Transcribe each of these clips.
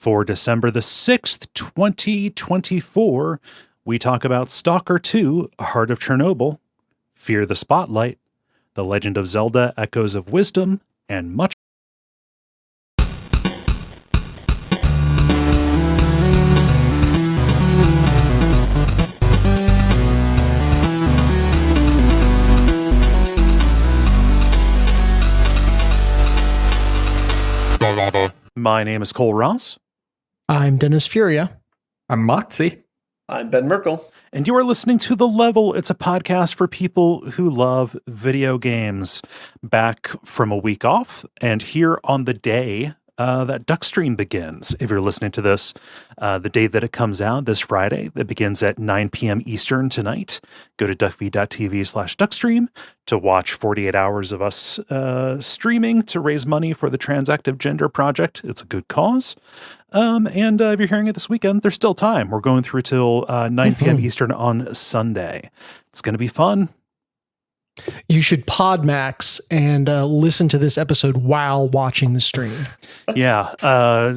For December the 6th, 2024, we talk about S.T.A.L.K.E.R 2, Heart of Chernobyl, Fear the Spotlight, The Legend of Zelda, Echoes of Wisdom, and much. My name is Cole Ross. I'm Dennis Furia. I'm Moxie. I'm Ben Merkel. And you are listening to The Level. It's a podcast for people who love video games. Back from a week off, and here on the day that Duckstream begins. If you're listening to this, the day that it comes out, this Friday, that begins at 9 p.m. Eastern tonight. Go to Duckfeed.tv/Duckstream to watch 48 hours of us streaming to raise money for the Transactive Gender Project. It's a good cause. And if you're hearing it this weekend, there's still time. We're going through till 9 p.m. Eastern on Sunday. It's going to be fun. You should PodMax and listen to this episode while watching the stream. Yeah.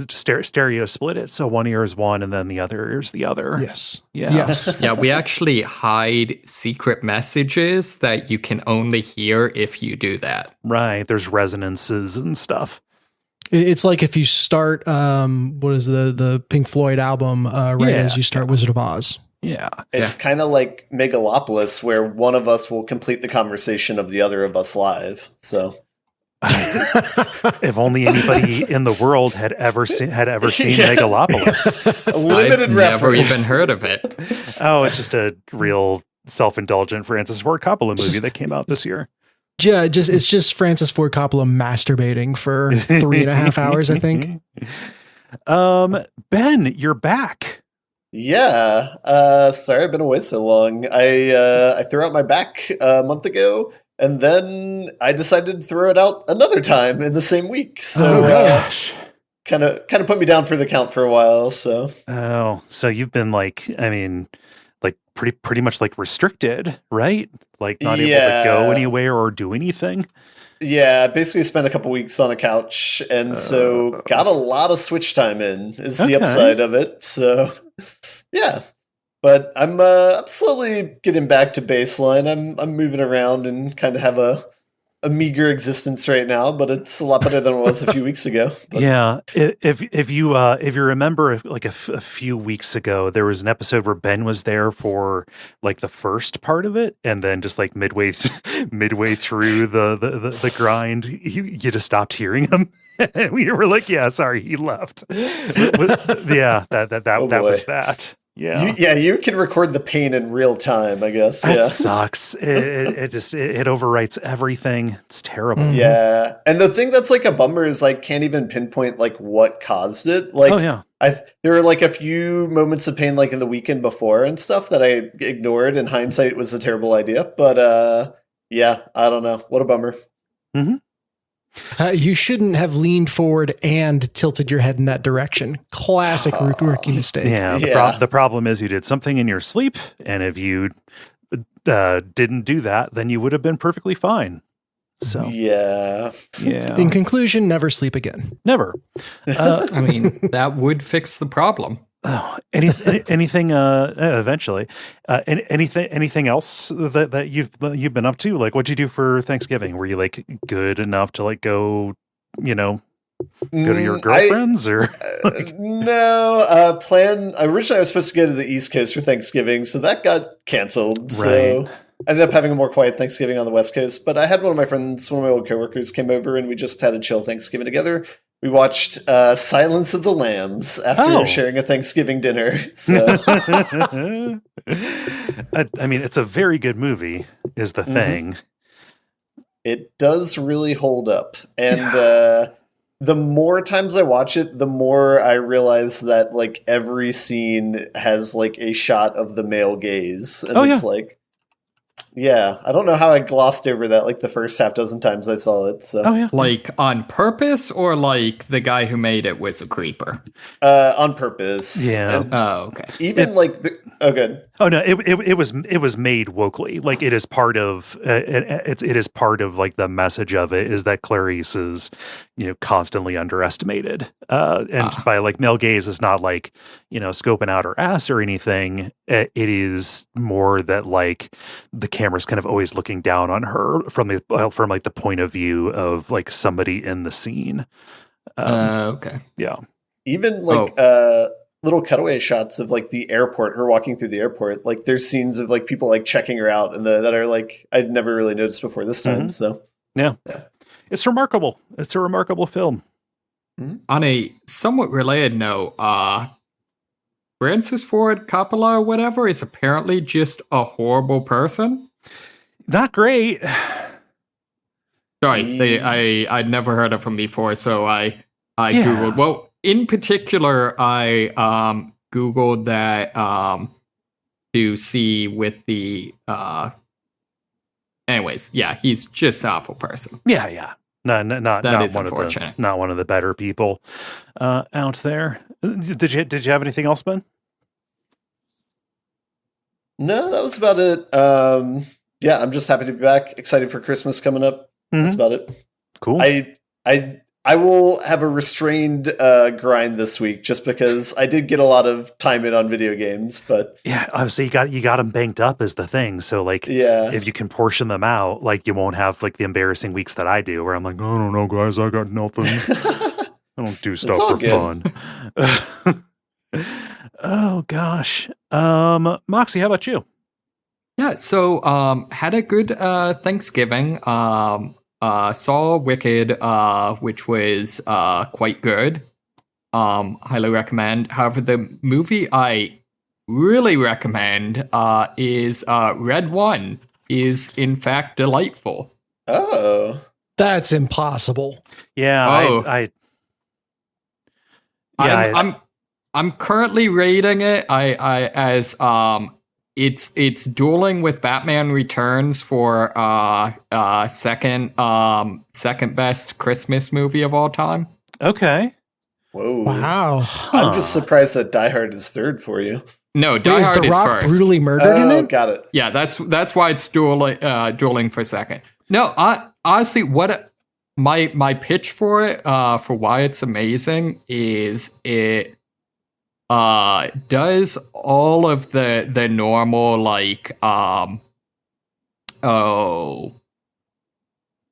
Stereo split it. So one ear is one and then the other ear is the other. Yes. Yeah. Yes. Yeah, we actually hide secret messages that you can only hear if you do that. Right. There's resonances and stuff. It's like if you start, what is the Pink Floyd album as you start Wizard of Oz. Yeah. It's kind of like Megalopolis, where one of us will complete the conversation of the other of us live. So, if only anybody in the world had ever seen Megalopolis. Limited I've reference. never even heard of it. Oh, it's just a real self-indulgent Francis Ford Coppola movie that came out this year. Yeah, it's just Francis Ford Coppola masturbating for 3.5 hours, I think. Ben, you're back. Yeah. Sorry I've been away so long. I threw out my back a month ago, and then I decided to throw it out another time in the same week. So gosh. Kind of put me down for the count for a while. So so you've been pretty much restricted, right? Like not able to go anywhere or do anything. Yeah, basically spent a couple weeks on a couch, and so got a lot of Switch time in is the upside of it. So yeah, but I'm slowly getting back to baseline. I'm moving around and kind of have a meager existence right now, but it's a lot better than it was a few weeks ago. But. Yeah, if you remember, like a few weeks ago, there was an episode where Ben was there for like the first part of it, and then just like midway through the grind, you just stopped hearing him. And we were like, "Yeah, sorry, he left." Yeah, that was that. Yeah, you can record the pain in real time, I guess. That sucks. It just overwrites everything. It's terrible. Yeah, and the thing that's like a bummer is I can't even pinpoint like what caused it. Like, there were like a few moments of pain like in the weekend before and stuff that I ignored. In hindsight, it was a terrible idea. But yeah, I don't know. What a bummer. Mm-hmm. You shouldn't have leaned forward and tilted your head in that direction. Classic rookie mistake. Yeah. The problem is you did something in your sleep, and if you didn't do that, then you would have been perfectly fine. So yeah. In conclusion, never sleep again. Never. I mean, that would fix the problem. Oh, anything eventually. Anything else that you've been up to? Like, what'd you do for Thanksgiving? Were you like good enough to like go to your girlfriend's or no plan? Originally I was supposed to go to the East Coast for Thanksgiving, so that got canceled. So I ended up having a more quiet Thanksgiving on the West Coast, but I had one of my old coworkers came over and we just had a chill Thanksgiving together. We watched Silence of the Lambs after sharing a Thanksgiving dinner. So. I mean, it's a very good movie, is the thing. It does really hold up. And the more times I watch it, the more I realize that like every scene has like a shot of the male gaze. And it's like, yeah, I don't know how I glossed over that like the first half dozen times I saw it. So, like on purpose, or like the guy who made it was a creeper? On purpose. Yeah. And okay. Even good. Oh no, it was made wokely. Like it is part of it is part of like the message of it is that Clarice is constantly underestimated. And by like male gaze is not like, scoping out her ass or anything. It is more that like the camera's kind of always looking down on her from like the point of view of like somebody in the scene. Okay. Yeah. Even like little cutaway shots of like the airport, her walking through the airport. Like there's scenes of like people like checking her out and that are like I'd never really noticed before this time. So yeah, it's remarkable. It's a remarkable film. On a somewhat related note, Francis Ford Coppola or whatever is apparently just a horrible person. Not great. Sorry, I'd never heard of him before, so I Googled. Well, in particular, I Googled that to see with the anyways, yeah, he's just an awful person. Yeah. Not is one unfortunate. of not one of the better people out there. Did you have anything else, Ben? No, that was about it. Yeah, I'm just happy to be back. Excited for Christmas coming up. That's about it. Cool. I will have a restrained grind this week just because I did get a lot of time in on video games, but yeah, obviously you got them banked up is the thing. So like, if you can portion them out, like you won't have like the embarrassing weeks that I do, where I'm like, I don't know, guys, I got nothing. I don't do stuff for fun. Oh gosh, Moxie, how about you? Yeah, so had a good Thanksgiving. Saw Wicked, which was quite good. Highly recommend. However, the movie I really recommend is Red One. Is in fact delightful. Oh, that's impossible. Yeah, I'm currently rating it. As it's dueling with Batman Returns for second best Christmas movie of all time. Okay. Whoa. Wow. I'm just surprised that Die Hard is third for you. No, Die Hard is is Rock first. Brutally murdered in it? Got it. Yeah, that's why it's dueling for second. No, honestly, what my pitch for it, for why it's amazing, is it does all of the normal like all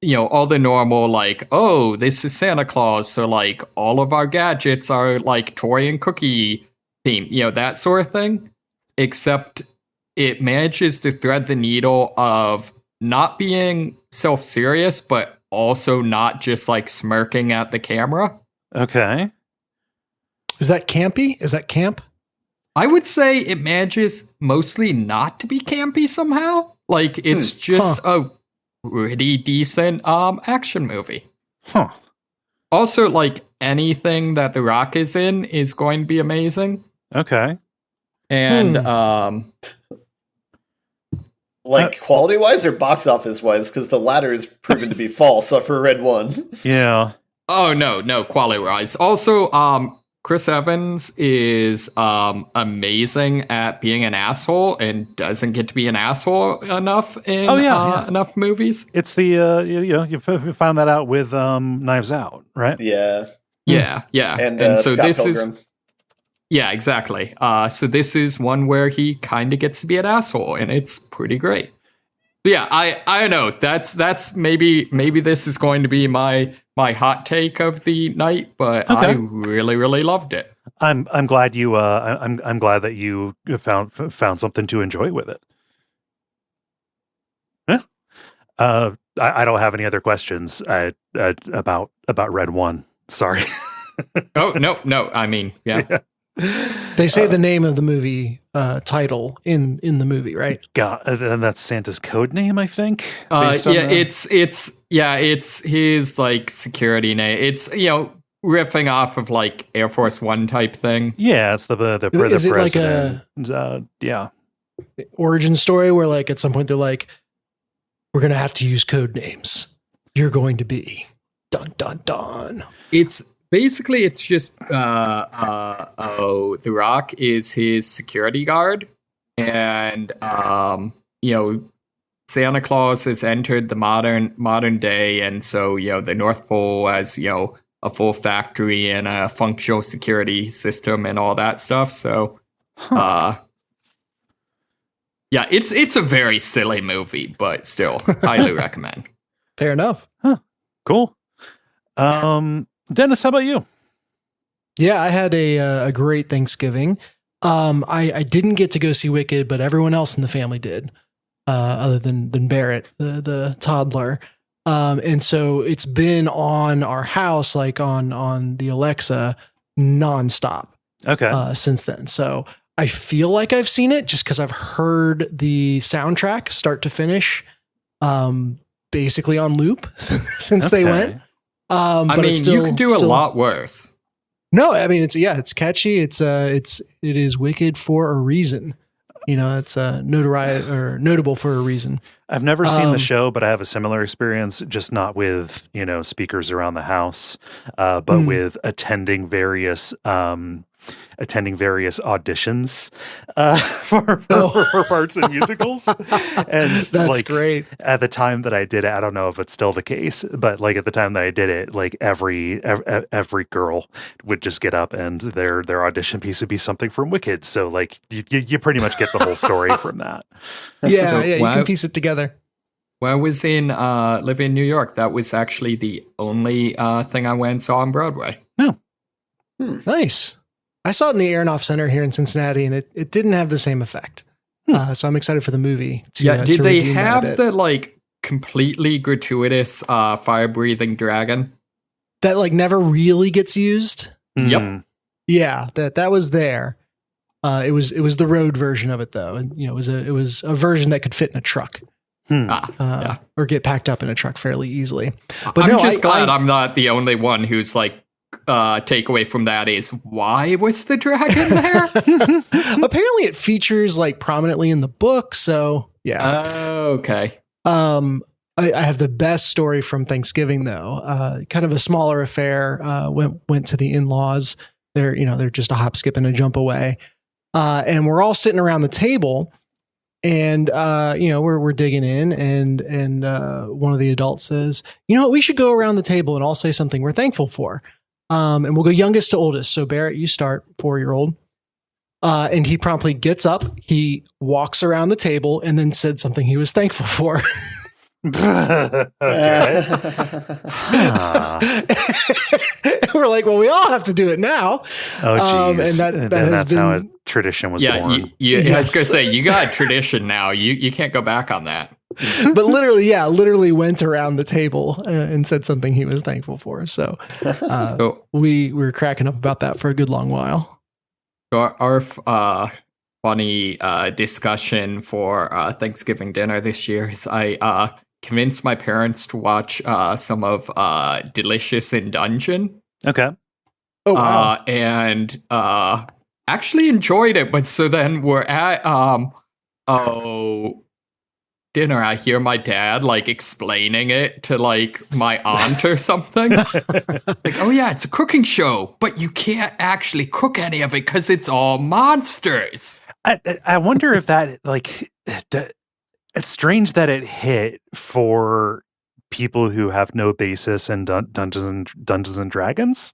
the normal like, oh, this is Santa Claus, so like all of our gadgets are like toy and cookie themed, that sort of thing, except it manages to thread the needle of not being self-serious but also not just like smirking at the camera. Okay. Is that campy? Is that camp? I would say it manages mostly not to be campy somehow. Like it's just a pretty decent action movie. Huh. Also, like anything that The Rock is in is going to be amazing. Okay. And like quality wise or box office wise, because the latter is proven to be false for Red One. Yeah. Oh no, quality wise. Also, Chris Evans is amazing at being an asshole and doesn't get to be an asshole enough in enough movies. It's the you found that out with Knives Out, right? Yeah. Yeah. And so Scott this Pilgrim. Yeah, exactly. So this is one where he kind of gets to be an asshole, and it's pretty great. But yeah, I don't know. That's maybe this is going to be my hot take of the night, but okay. I really loved it. I'm glad you I'm glad that you found something to enjoy with it. Yeah. I don't have any other questions about Red One. Sorry. Oh no. I mean, yeah. They say the name of the movie title in the movie, right? God, and that's Santa's code name, I think. It's his like security name. It's riffing off of like Air Force One type thing. Yeah, it's the Is it president. Like a origin story where like at some point they're like, we're gonna have to use code names. You're going to be dun dun dun. It's basically just The Rock is his security guard, and Santa Claus has entered the modern day, and so the North Pole has a full factory and a functional security system and all that stuff. So, yeah, it's a very silly movie, but still highly recommend. Fair enough. Cool. Dennis, how about you? Yeah, I had a great Thanksgiving. I didn't get to go see Wicked, but everyone else in the family did, other than Barrett, the toddler. And so it's been on our house, like on the Alexa, nonstop. Okay. Since then. So I feel like I've seen it just because I've heard the soundtrack start to finish, basically on loop since they went. I mean, you could do a lot worse. No, I mean, it's catchy. It is Wicked for a reason. It's notable for a reason. I've never seen the show, but I have a similar experience, just not with, speakers around the house, but with attending various auditions for parts in musicals. And that's great. At the time that I did it, I don't know if it's still the case, but like at the time that I did it, like every girl would just get up and their audition piece would be something from Wicked. So like you pretty much get the whole story from that. Yeah, you can piece it together. When I was living in New York, that was actually the only thing I went and saw on Broadway. No. Nice. I saw it in the Aronoff Center here in Cincinnati, and it didn't have the same effect. So I'm excited for the movie. Did they have the like completely gratuitous fire-breathing dragon that like never really gets used? Yep. Yeah, that was there. It was the road version of it though, and it was a version that could fit in a truck. Or get packed up in a truck fairly easily. But I'm just glad I'm not the only one who's like. Takeaway from that is, why was the dragon there? Apparently it features like prominently in the book, so yeah. Okay. I have the best story from Thanksgiving though. Kind of a smaller affair. Went to the in-laws. They're just a hop, skip, and a jump away. And we're all sitting around the table, and we're digging in, and one of the adults says, we should go around the table and all say something we're thankful for. And we'll go youngest to oldest. So Barrett, you start, 4-year-old. And he promptly gets up, he walks around the table, and then said something he was thankful for. We're like, well, we all have to do it now. Oh, geez. And that's how a tradition was born. I was going to say, you got a tradition now. You can't go back on that. But literally went around the table and said something he was thankful for. So we were cracking up about that for a good long while. Our funny discussion for Thanksgiving dinner this year is I convinced my parents to watch some of Delicious in Dungeon. Okay. Oh, wow. And actually enjoyed it. But so then we're at dinner, I hear my dad like explaining it to like my aunt or something. Like, oh yeah, it's a cooking show, but you can't actually cook any of it because it's all monsters. I wonder if that like it's strange that it hit for people who have no basis in Dungeons and Dragons.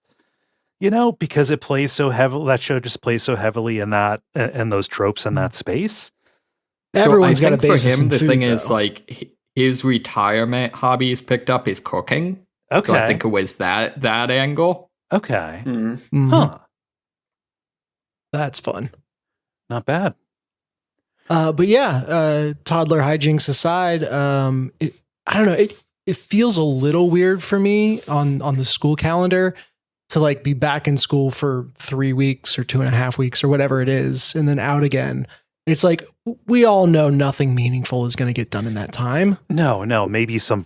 Because it plays so heavily. That show just plays so heavily in that in those tropes in that space. Everyone's got a for basis him, in the food, thing though. is like his retirement hobby he's picked up is cooking. Okay. So I think it was that angle. Okay. Mm-hmm. Huh. That's fun. Not bad. But yeah, toddler hijinks aside, I don't know. It feels a little weird for me on the school calendar to like be back in school for 3 weeks or 2.5 weeks or whatever it is, and then out again. It's like we all know nothing meaningful is going to get done in that time. No, maybe some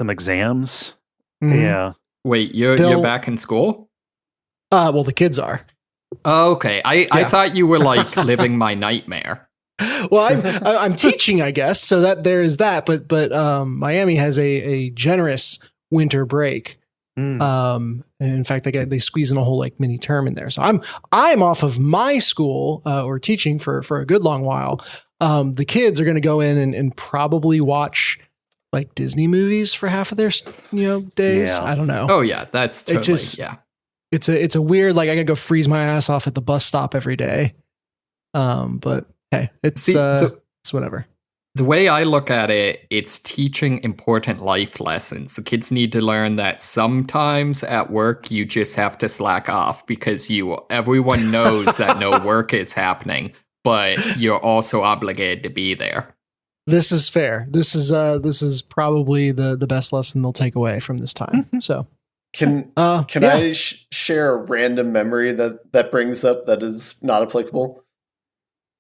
exams. Mhm. Yeah. Wait, you're back in school? Well, the kids are. Oh, okay. I thought you were like living my nightmare. Well, I'm teaching, I guess, so that there is that. But Miami has a generous winter break. And in fact, they squeeze in a whole like mini term in there. So I'm off of my school or teaching for a good long while. The kids are going to go in and probably watch like Disney movies for half of their days. Yeah. I don't know. Oh yeah, that's totally just- yeah. It's a weird, like, I gotta go freeze my ass off at the bus stop every day. But hey, it's whatever. The way I look at it, it's teaching important life lessons. The kids need to learn that sometimes at work you just have to slack off because everyone knows that no work is happening, but you're also obligated to be there. This is fair. This is probably the best lesson they'll take away from this time. So Can I share a random memory that brings up that is not applicable?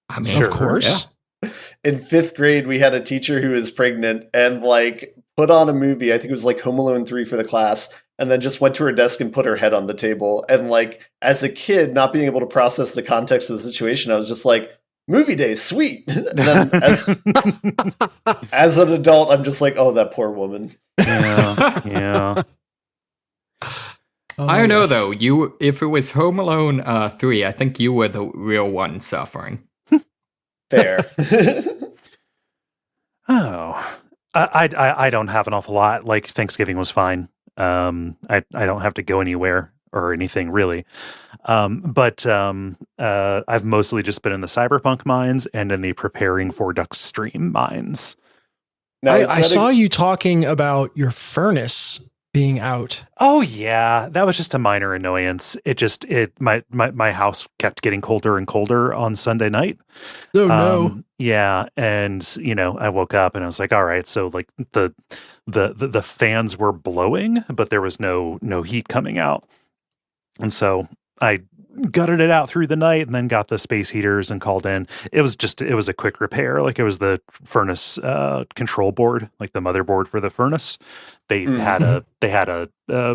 I mean, Sure, of course. Yeah. In 5th grade, we had a teacher who was pregnant and like put on a movie. I think it was like Home Alone 3 for the class, and then just went to her desk and put her head on the table. And like as a kid, not being able to process the context of the situation, I was just like, movie day, sweet. And then as an adult, I'm just like, oh, that poor woman. Yeah. I don't know though. If it was Home Alone 3, I think you were the real one suffering. Fair. Oh, I don't have an awful lot. Like Thanksgiving was fine. I don't have to go anywhere or anything really. But I've mostly just been in the Cyberpunk mines and in the preparing for Duckstream mines. Now, I saw you talking about your furnace being out. Oh yeah, that was just a minor annoyance. My house kept getting colder and colder on Sunday night. Oh no. Yeah, and I woke up and I was like, all right, so like the fans were blowing, but there was no heat coming out. And so I gutted it out through the night and then got the space heaters and called in. It was a quick repair. Like it was the furnace control board, like the motherboard for the furnace. They had a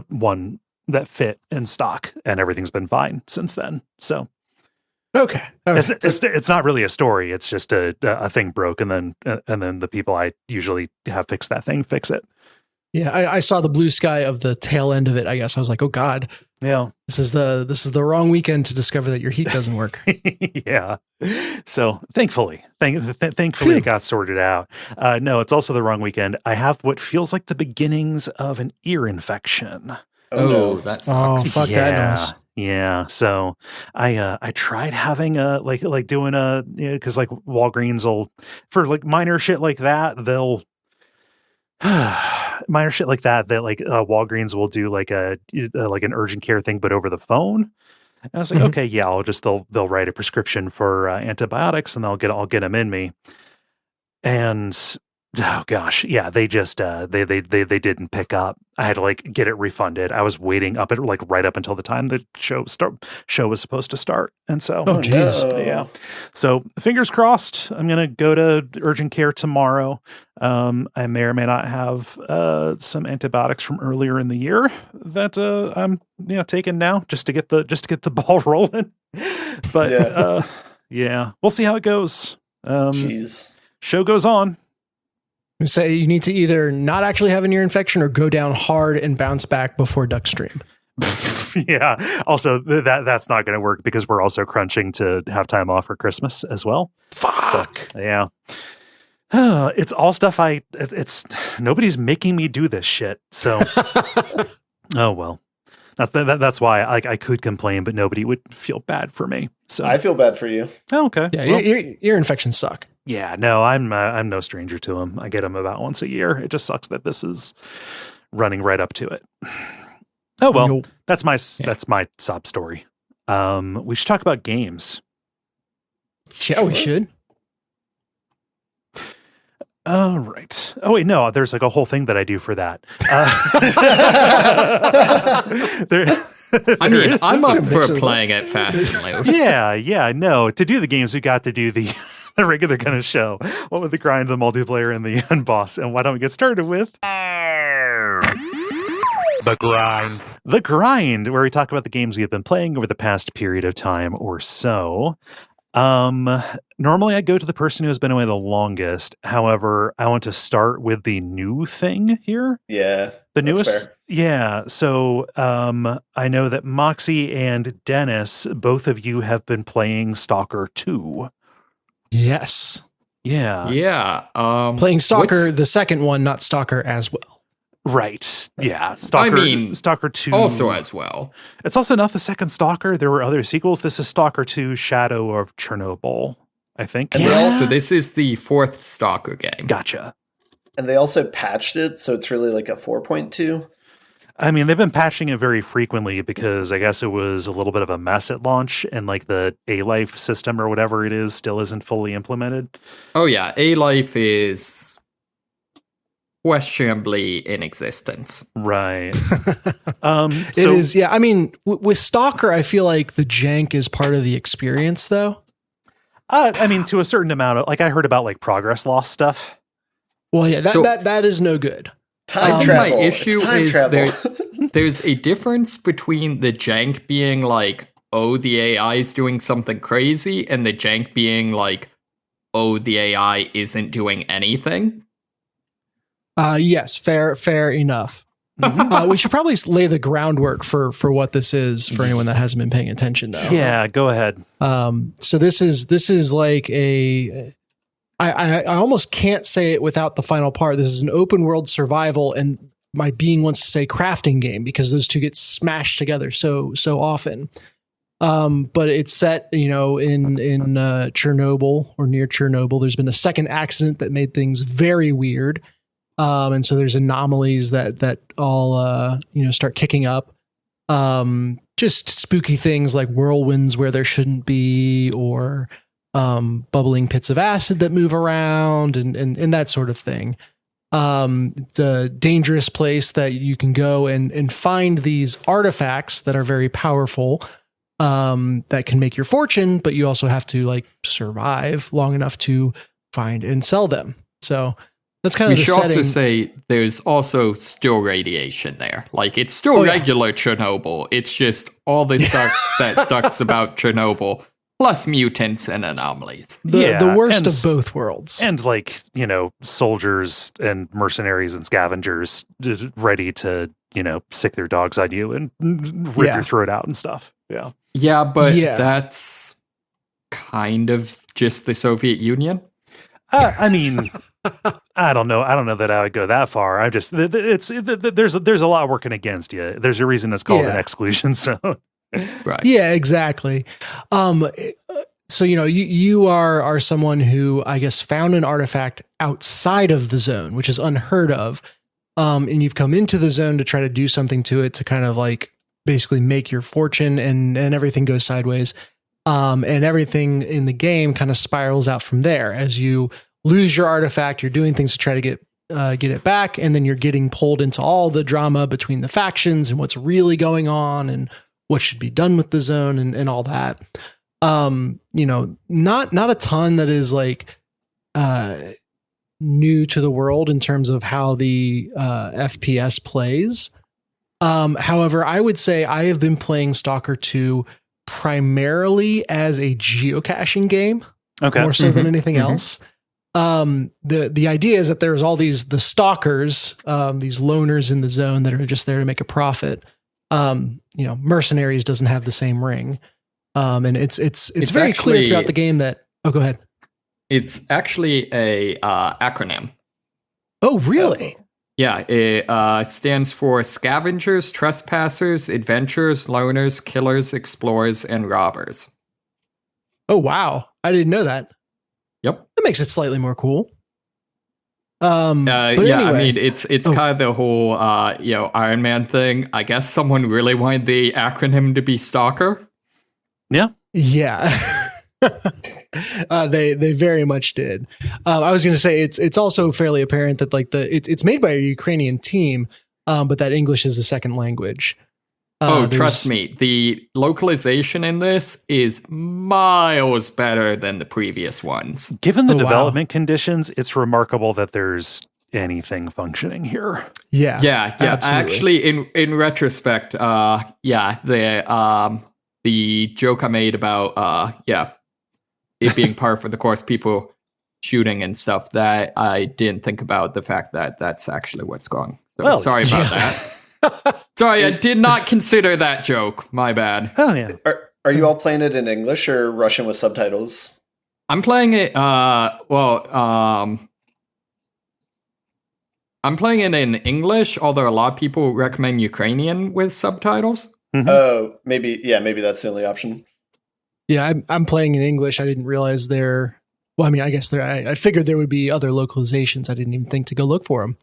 one that fit in stock, and everything's been fine since then. So okay. It's not really a story. It's just a thing broke, and then the people I usually have fix that thing fix it. Yeah, I saw the blue sky of the tail end of it. I guess I was like, oh God, yeah, this is the wrong weekend to discover that your heat doesn't work. Yeah. So thankfully it got sorted out. No, it's also the wrong weekend. I have what feels like the beginnings of an ear infection. Oh, that sucks. Oh, fuck that noise. Yeah. So I tried having doing because like Walgreens will, for like minor shit like that, they'll minor shit like that like Walgreens will do like an urgent care thing, but over the phone. And I was like, okay, yeah, they'll write a prescription for antibiotics and I'll get them in me. And oh gosh, yeah, they just they didn't pick up. I had to like get it refunded. I was waiting right up until the time the show was supposed to start. And so yeah. So fingers crossed. I'm gonna go to urgent care tomorrow. I may or may not have some antibiotics from earlier in the year that I'm taking now just to get the ball rolling. But yeah, we'll see how it goes. Jeez. Show goes on. Say you need to either not actually have an ear infection or go down hard and bounce back before Duckstream. Yeah. Also, that's not going to work because we're also crunching to have time off for Christmas as well. Fuck. So, yeah. It's all stuff it's nobody's making me do this shit. So, oh well. That's why I could complain, but nobody would feel bad for me. So I feel bad for you. Oh, okay. Yeah, well, ear infections suck. Yeah, no, I'm no stranger to them. I get them about once a year. It just sucks that this is running right up to it. Oh well, that's my sob story. We should talk about games. Yeah, we should. All right. Oh wait, no, there's like a whole thing that I do for that. I'm up for playing it fast and loose. Yeah. No, to do the games, we got to do the regular kind of show. What with the grind, the multiplayer, and the end boss. And why don't we get started with the grind? The grind, where we talk about the games we have been playing over the past period of time or so. Normally I go to the person who has been away the longest. However, I want to start with the new thing here. Yeah. The newest. Fair. Yeah. So, I know that Moxie and Dennis, both of you have been playing S.T.A.L.K.E.R 2. Yes. Yeah. Yeah. Playing Stalker, what's- the second one, not Stalker as well. Right. Yeah. Stalker 2. also as well. It's also not the second Stalker. There were other sequels. This is Stalker 2 Shadow of Chernobyl, I think. And Yeah. they also So this is the fourth Stalker game. Gotcha. and they also patched it, so it's really like a 4.2. I mean, they've been patching it very frequently because I guess it was a little bit of a mess at launch, and like the A-Life system or whatever it is still isn't fully implemented. Oh yeah, A-Life is questionably in existence. Right. It is, yeah. I mean, with Stalker, I feel like the jank is part of the experience, though. I mean, to a certain amount of, like, I heard about like progress loss stuff. Well, yeah, So- that is no good. Time travel. My It's issue time is travel. there's a difference between the jank being like, oh, the AI is doing something crazy, and the jank being like, oh, the AI isn't doing anything. Yes, fair enough. We should probably lay the groundwork for what this is for anyone that hasn't been paying attention, though. Yeah, go ahead. So this is like I almost can't say it without the final part. This is an open world survival, and my being wants to say crafting game because those two get smashed together so often. But it's set, in Chernobyl or near Chernobyl. There's been a second accident that made things very weird, and so there's anomalies that all start kicking up. Just spooky things like whirlwinds where there shouldn't be, or bubbling pits of acid that move around and that sort of thing. It's a dangerous place that you can go and find these artifacts that are very powerful, that can make your fortune, but you also have to like survive long enough to find and sell them. So that's kind of We the should setting. also say there's also still radiation there. Like, it's still regular Chernobyl. It's just all the stuff that sucks about Chernobyl, plus mutants and anomalies. The worst and- of both worlds. And like, soldiers and mercenaries and scavengers just ready to, sick their dogs on you and rip Yeah. your throat out and stuff. Yeah. Yeah, but Yeah. that's kind of just the Soviet Union. I mean, I don't know. I don't know that I would go that far. I just, there's a lot working against you. There's a reason it's called an Yeah. exclusion zone. Right. Yeah, exactly. So you are someone who, I guess, found an artifact outside of the zone, which is unheard of. And you've come into the zone to try to do something to it to kind of like basically make your fortune, and everything goes sideways. And everything in the game kind of spirals out from there. As you lose your artifact, you're doing things to try to get it back, and then you're getting pulled into all the drama between the factions and what's really going on and what should be done with the zone and all that. Not a ton that is like new to the world in terms of how the FPS plays. However, I would say I have been playing Stalker 2 primarily as a geocaching game, Okay. more so than anything Mhm. else. The idea is that there's all the stalkers, these loners in the zone that are just there to make a profit. Mercenaries doesn't have the same ring. And it's very clear actually- throughout the game that, go ahead. It's actually a acronym. Oh, really? Yeah, it stands for Scavengers, Trespassers, Adventurers, Loners, Killers, Explorers, and Robbers. Oh, wow. I didn't know that. Yep. That makes it slightly more cool. But I anyway. mean, it's kind of the whole, Iron Man thing. I guess someone really wanted the acronym to be Stalker. Yeah. Yeah. They very much did. I was going to say it's also fairly apparent that like it's made by a Ukrainian team, but that English is the second language. Trust me, the localization in this is miles better than the previous ones. Given the Oh, wow. development conditions, it's remarkable that there's anything functioning here. Yeah. Yeah. Absolutely. Actually, in retrospect, the joke I made about it being par for the course, people shooting and stuff, that I didn't think about the fact that that's actually what's going. So Well, sorry about that. Sorry, I did not consider that joke. My bad. Oh yeah. Are you all playing it in English or Russian with subtitles? I'm playing it. I'm playing it in English, although a lot of people recommend Ukrainian with subtitles. Mhm. Oh, maybe that's the only option. Yeah, I'm playing in English. I didn't realize there. Well, I mean, I guess there. I figured there would be other localizations. I didn't even think to go look for them.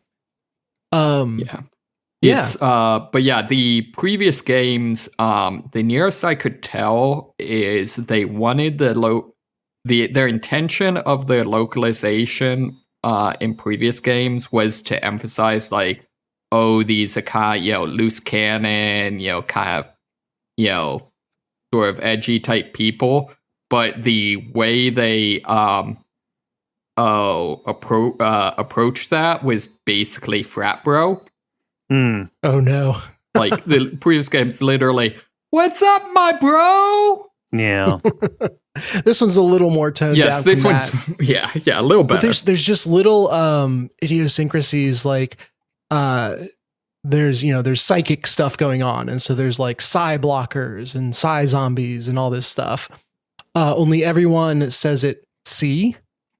Yeah. It's but yeah, the previous games, the nearest I could tell is they wanted their intention of the localization in previous games was to emphasize like, oh, these are kind of, loose cannon, kind of, sort of edgy type people. But the way they approach that was basically frat bro. Mm. Oh no! Like the previous games, literally, "What's up, my bro?" Yeah. This one's a little more toned down. Yes, this from one's that. yeah, a little better. But there's just little idiosyncrasies like there's psychic stuff going on, and so there's like psi blockers and psi zombies and all this stuff. Only everyone says it C.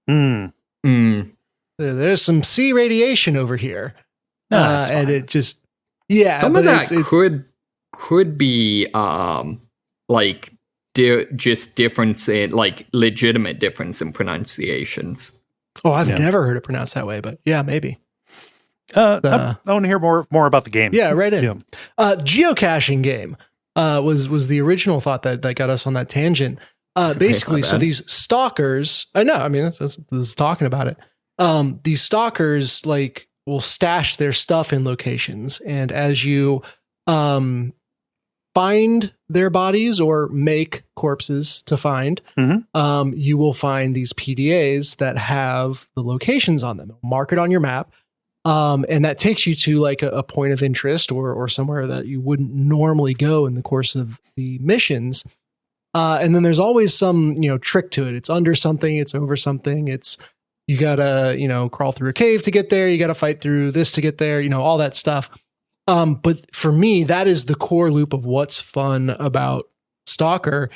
Mm. There's some C radiation over here. No, that's and fine. it just Some of that it's could be like just difference in like legitimate difference in pronunciations. Oh, I've never heard it pronounced that way, but yeah, maybe. I want to hear more about the game. Yeah, right in. Yeah. Geocaching game was the original thought that got us on that tangent. Basically, so these stalkers, I know, I mean, this is talking about it. These stalkers like will stash their stuff in locations, and as you find their bodies or make corpses to find, you will find these PDAs that have the locations on them. Mark it on your map. And that takes you to like a point of interest or somewhere that you wouldn't normally go in the course of the missions. And then there's always some, trick to it. It's under something, it's over something. You gotta, crawl through a cave to get there. You gotta fight through this to get there, all that stuff. But for me, that is the core loop of what's fun about S.T.A.L.K.E.R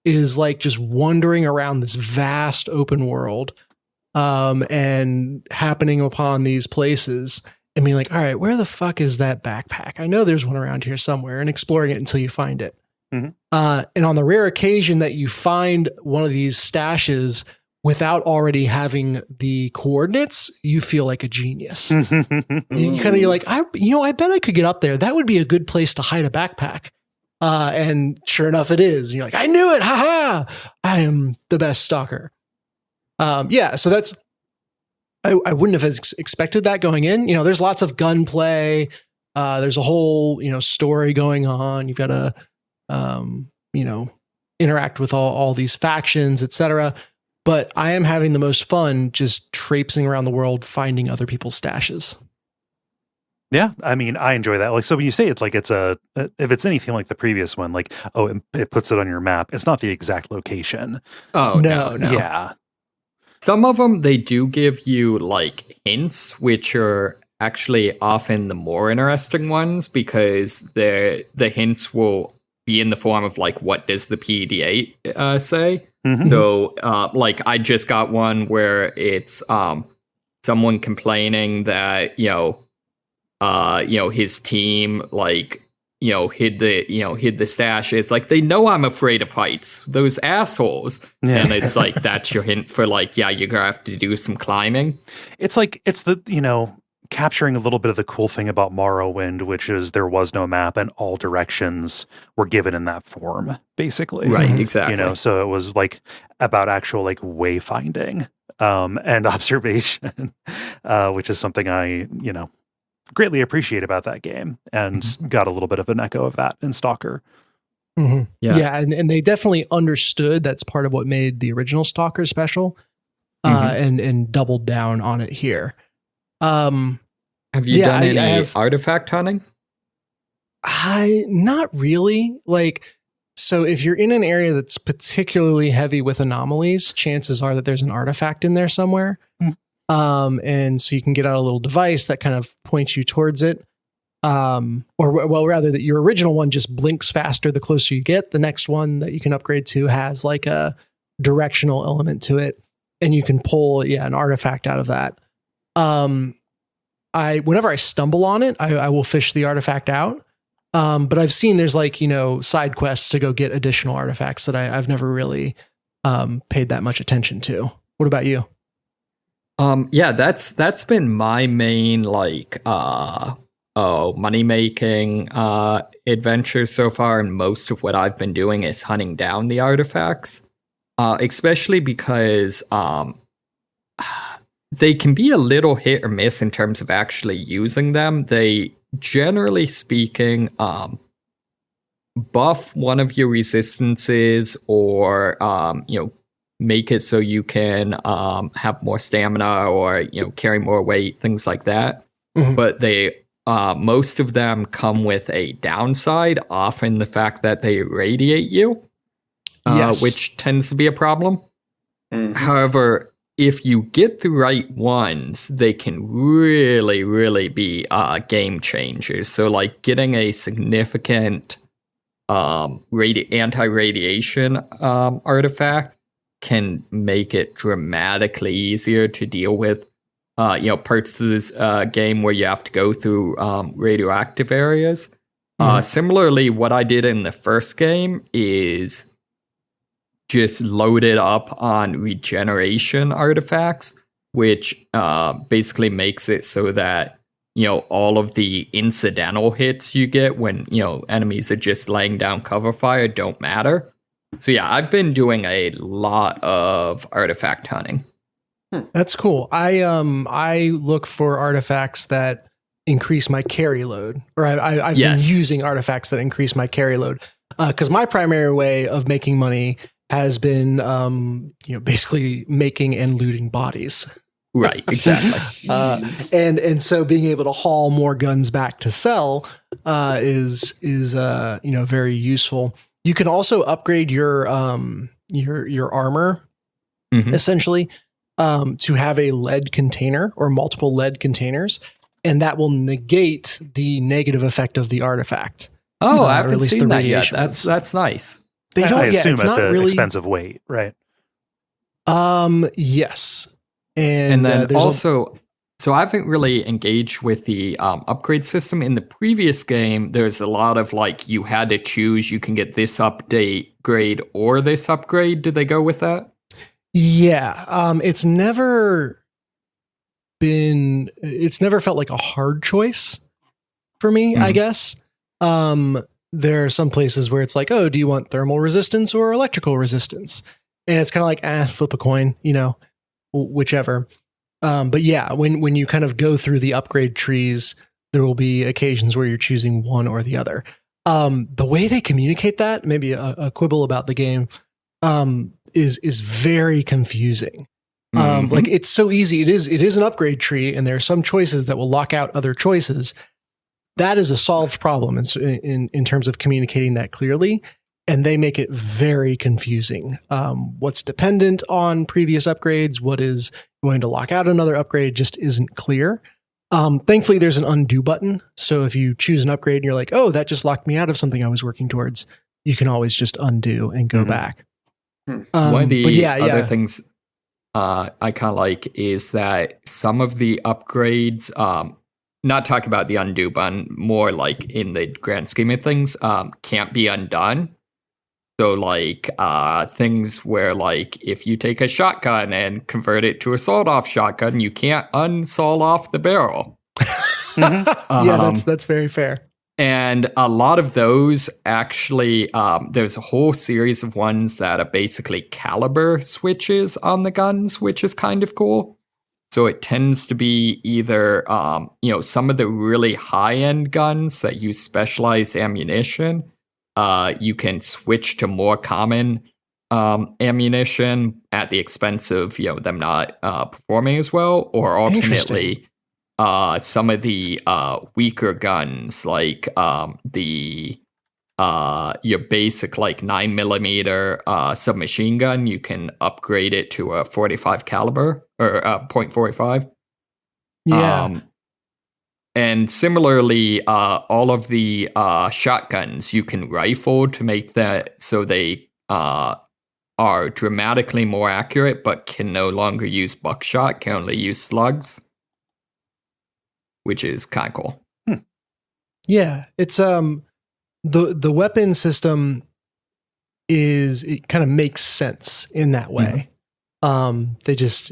is like just wandering around this vast open world. And happening upon these places and being like, all right, where the fuck is that backpack? I know there's one around here somewhere, and exploring it until you find it. And on the rare occasion that you find one of these stashes without already having the coordinates, you feel like a genius. You're like, I bet I could get up there. That would be a good place to hide a backpack. And sure enough, it is. And you're like, I knew it. Ha ha. I am the best stalker. So that's, I wouldn't have expected that going in. There's lots of gunplay. There's a whole, story going on. You've got to, interact with all these factions, etc. But I am having the most fun just traipsing around the world, finding other people's stashes. Yeah, I mean, I enjoy that. Like, so when you say it's like if it's anything like the previous one, like, oh, it puts it on your map. It's not the exact location. Oh no. Yeah. Some of them, they do give you like hints, which are actually often the more interesting ones because the hints will be in the form of like, what does the PDA say? So like I just got one where it's someone complaining that, his team like, hid the stash. It's like, they know I'm afraid of heights, those assholes. Yeah. And it's like, that's your hint for like, yeah, you're gonna have to do some climbing. It's like, it's the, capturing a little bit of the cool thing about Morrowind, which is there was no map and all directions were given in that form, basically. Right, exactly. So it was like about actual like wayfinding and observation, which is something I, greatly appreciate about that game, and got a little bit of an echo of that in S.T.A.L.K.E.R. Yeah, and they definitely understood that's part of what made the original S.T.A.L.K.E.R special, and doubled down on it here. Have you done any artifact hunting? Not really. Like, so if you're in an area that's particularly heavy with anomalies, chances are that there's an artifact in there somewhere. And so you can get out a little device that kind of points you towards it. Rather that your original one just blinks faster the closer you get. The next one that you can upgrade to has like a directional element to it. and you can pull an artifact out of that. Whenever I stumble on it, I will fish the artifact out. But I've seen there's like, side quests to go get additional artifacts that I've never really paid that much attention to. What about you? That's been my main money making adventure so far, and most of what I've been doing is hunting down the artifacts. Especially because they can be a little hit or miss in terms of actually using them. They, generally speaking, buff one of your resistances or, make it so you can have more stamina or, carry more weight, things like that. Mm-hmm. But they, most of them come with a downside, often the fact that they irradiate you, which tends to be a problem. Mm-hmm. However, if you get the right ones, they can really, really be game changers. So, like, getting a significant anti-radiation artifact can make it dramatically easier to deal with, parts of this game where you have to go through radioactive areas. Mm-hmm. Similarly, what I did in the first game is just loaded up on regeneration artifacts, which basically makes it so that, all of the incidental hits you get when, enemies are just laying down cover fire don't matter. So yeah, I've been doing a lot of artifact hunting. That's cool. I look for artifacts that increase my carry load, or I've been using artifacts that increase my carry load, because my primary way of making money has been, basically making and looting bodies. Right, exactly. And so being able to haul more guns back to sell is very useful. You can also upgrade your armor, mm-hmm. essentially, to have a lead container or multiple lead containers, and that will negate the negative effect of the artifact. Oh, I haven't seen that yet. That's nice. They don't. I assume it's not at the really expensive weight, right? Yes, and then also, so I haven't really engaged with the upgrade system in the previous game. There's a lot of you had to choose. You can get this grade or this upgrade. Did they go with that? Yeah, it's never felt like a hard choice for me. Mm-hmm. I guess. There are some places where it's like, oh, do you want thermal resistance or electrical resistance? And it's kind of like, flip a coin, whichever. But yeah, when you kind of go through the upgrade trees, there will be occasions where you're choosing one or the other. The way they communicate that, maybe a quibble about the game, is very confusing. Mm-hmm. It's so easy. It is an upgrade tree, and there are some choices that will lock out other choices. That is a solved problem in terms of communicating that clearly, and they make it very confusing. What's dependent on previous upgrades, what is going to lock out another upgrade, just isn't clear. Thankfully, there's an undo button, so if you choose an upgrade and you're like, oh, that just locked me out of something I was working towards, you can always just undo and go mm-hmm. back. One of the other things I kind of like is that some of the upgrades, not talking about the undo button, more like in the grand scheme of things, can't be undone. So things where if you take a shotgun and convert it to a sawed-off shotgun, you can't unsaw off the barrel. Mm-hmm. That's very fair. And a lot of those actually, there's a whole series of ones that are basically caliber switches on the guns, which is kind of cool. So it tends to be either, some of the really high-end guns that use specialized ammunition. You can switch to more common ammunition at the expense of, them not performing as well. Or alternately, some of the weaker guns, like your basic 9mm submachine gun, you can upgrade it to a 45 caliber or .45. Yeah. And similarly, all of the shotguns you can rifle to make that so they are dramatically more accurate, but can no longer use buckshot, can only use slugs, which is kind of cool. Yeah, it's the weapon system it kind of makes sense in that way. They just,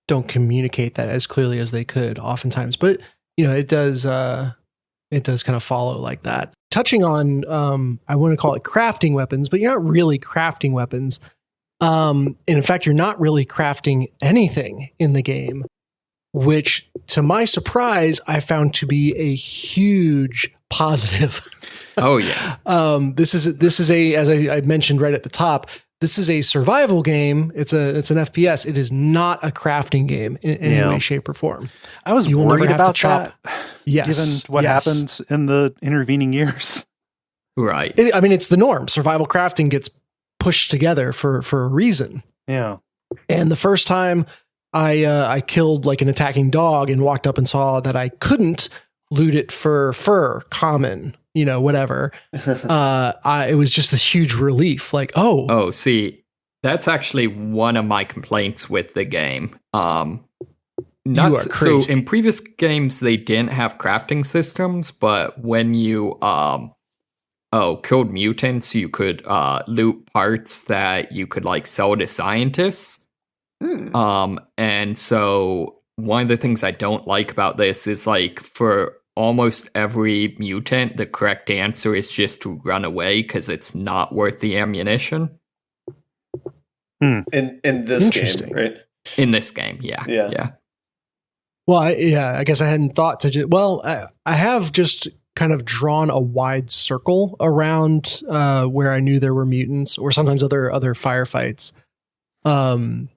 don't communicate that as clearly as they could oftentimes, but it does kind of follow like that. Touching on, I want to call it crafting weapons, but you're not really crafting weapons. And in fact, you're not really crafting anything in the game, which to my surprise, I found to be a huge positive. Oh yeah. This is a, as I mentioned right at the top, this is a survival game. It's an FPS. It is not a crafting game in any way, shape, or form. I was You will worried never have about to chop. that, Yes, given what happened in the intervening years. Right. It's the norm. Survival crafting gets pushed together for a reason. Yeah. And the first time I killed like an attacking dog and walked up and saw that I couldn't loot it for fur, common, whatever. It was just this huge relief. Like, oh, see, that's actually one of my complaints with the game. You are crazy. So in previous games, they didn't have crafting systems, but when you killed mutants, you could loot parts that you could like sell to scientists. And so one of the things I don't like about this is like for almost every mutant, the correct answer is just to run away because it's not worth the ammunition. In this game, right? In this game, yeah. Well, I guess I hadn't thought to I have just kind of drawn a wide circle around where I knew there were mutants or sometimes other firefights. And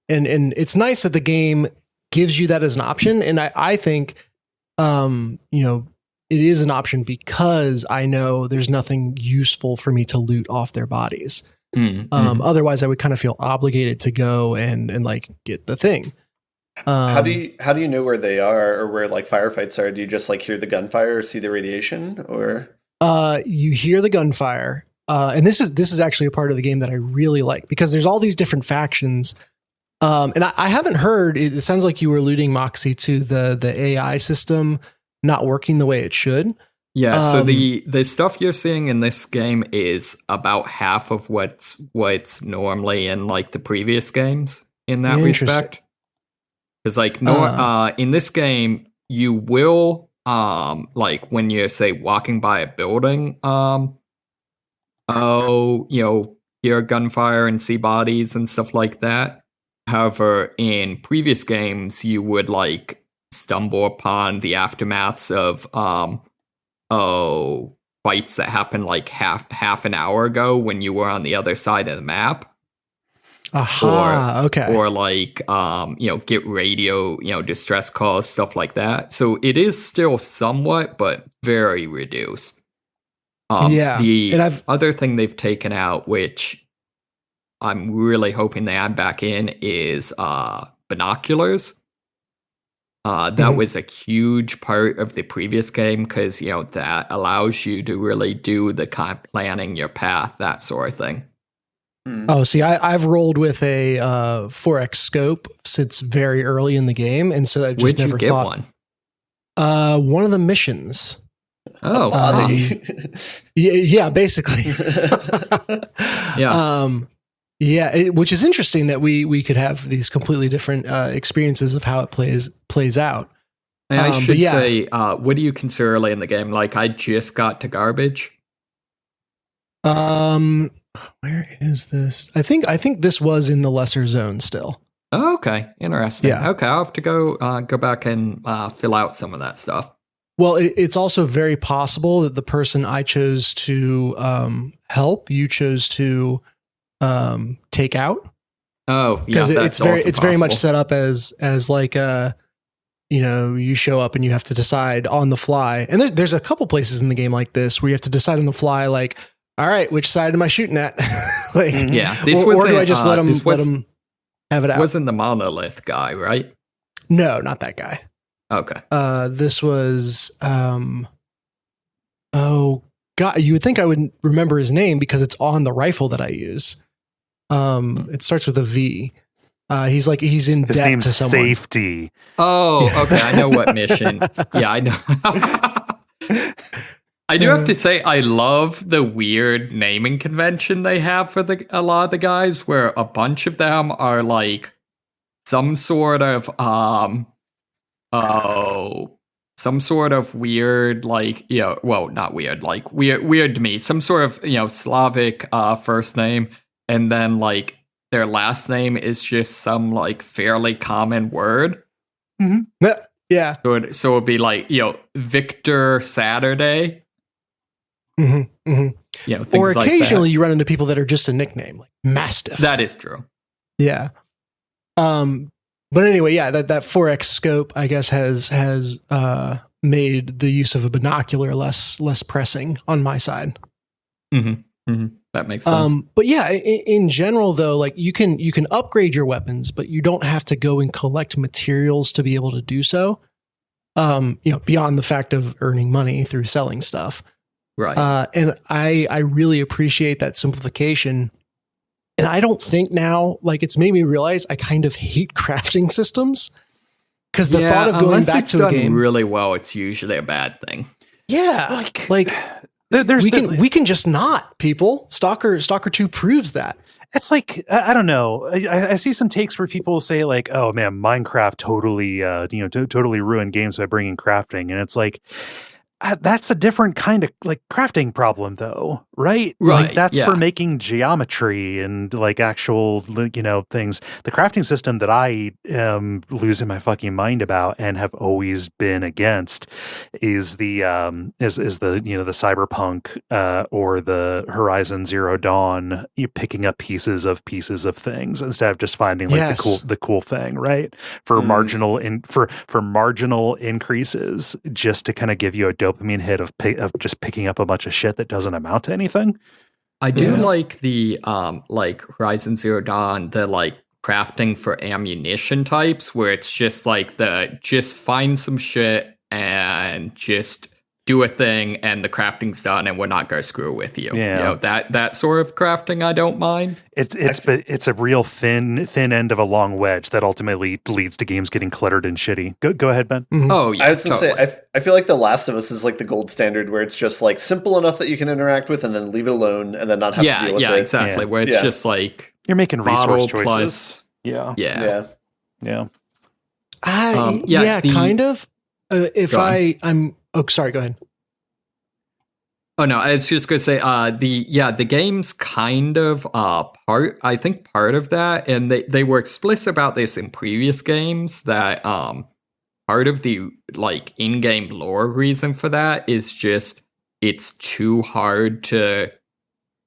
it's nice that the game gives you that as an option. And I think, it is an option because I know there's nothing useful for me to loot off their bodies. Otherwise I would kind of feel obligated to go and like get the thing. How do you know where they are or where like firefights are? Do you just like hear the gunfire or see the radiation, or you hear the gunfire? And this is actually a part of the game that I really like because there's all these different factions. And I haven't heard. It sounds like you were alluding, Moxie, to the AI system not working the way it should. Yeah. So the stuff you're seeing in this game is about half of what's normally in like the previous games in that respect. Because like in this game, you will like when you're say walking by a building, hear gunfire and see bodies and stuff like that. However, in previous games, you would like stumble upon the aftermaths of fights that happened like half an hour ago when you were on the other side of the map. Okay. Or like, get radio, distress calls, stuff like that. So it is still somewhat, but very reduced. The other thing they've taken out, which I'm really hoping they add back in, is binoculars. That was a huge part of the previous game because, that allows you to really do the kind of planning your path, that sort of thing. Oh, see, I've rolled with a 4X scope since very early in the game, and so I just never thought. One? One of the missions. Oh, yeah, basically. Yeah. Which is interesting that we could have these completely different experiences of how it plays out. And I should say, what do you consider early in the game? Like, I just got to garbage. Where is this? I think this was in the lesser zone still. Oh, okay, interesting. Yeah. Okay, I'll have to go back and fill out some of that stuff. Well, it's also very possible that the person I chose to help, you chose to take out. Oh, yeah, because it's very much set up as like you show up and you have to decide on the fly. And there's a couple places in the game like this where you have to decide on the fly, like, all right, which side am I shooting at? Like, yeah, or do I just let them have it out? Wasn't the monolith guy, right? No, not that guy. Okay. This was oh God, you would think I would remember his name because it's on the rifle that I use. It starts with a V. He's in His debt name's to someone. Safety. Oh, okay. I know what mission. Yeah, I know. I do have to say, I love the weird naming convention they have for a lot of the guys, where a bunch of them are like some sort of some sort of weird, like, well, not weird, like weird to me, some sort of Slavic first name, and then like their last name is just some like fairly common word. Mm-hmm. Yeah. So it'd be like Victor Saturday. Mm-hmm. Mm-hmm. Or occasionally you run into people that are just a nickname, like Mastiff. That is true. Yeah. But anyway, yeah, that 4X scope, I guess, has made the use of a binocular less pressing on my side. Mm-hmm. Mm-hmm. That makes sense. But yeah, in general, though, like you can upgrade your weapons, but you don't have to go and collect materials to be able to do so. Beyond the fact of earning money through selling stuff. Right. And I really appreciate that simplification. And I don't think now, like, it's made me realize I kind of hate crafting systems, because the thought of going back to a game really well, it's usually a bad thing. Yeah, like we can just not, people. Stalker 2 proves that. It's like, I don't know. I see some takes where people say like, "Oh man, Minecraft totally, totally ruined games by bringing crafting," and it's like, that's a different kind of like crafting problem, though, right? Right. Like, that's for making geometry and like actual, things. The crafting system that I am losing my fucking mind about and have always been against is the the Cyberpunk or the Horizon Zero Dawn. You picking up pieces of things instead of just finding like the cool thing, right? For marginal increases, just to kind of give you a dopamine hit of just picking up a bunch of shit that doesn't amount to anything. I do like the like Horizon Zero Dawn, the like crafting for ammunition types, where it's just like just find some shit and just do a thing, and the crafting's done, and we're not gonna screw with you. Yeah, that sort of crafting I don't mind. It's a real thin end of a long wedge that ultimately leads to games getting cluttered and shitty. Go ahead, Ben. Mm-hmm. Oh yeah, I was gonna say I feel like The Last of Us is like the gold standard, where it's just like simple enough that you can interact with, and then leave it alone, and then not have to deal with it. Yeah, exactly. Where it's just like you're making resource choices. Plus, yeah. Kind of. I'm. Oh, sorry. Go ahead. Oh no, I was just gonna say the game's kind of part of that, and they were explicit about this in previous games, that part of the like in-game lore reason for that is just it's too hard to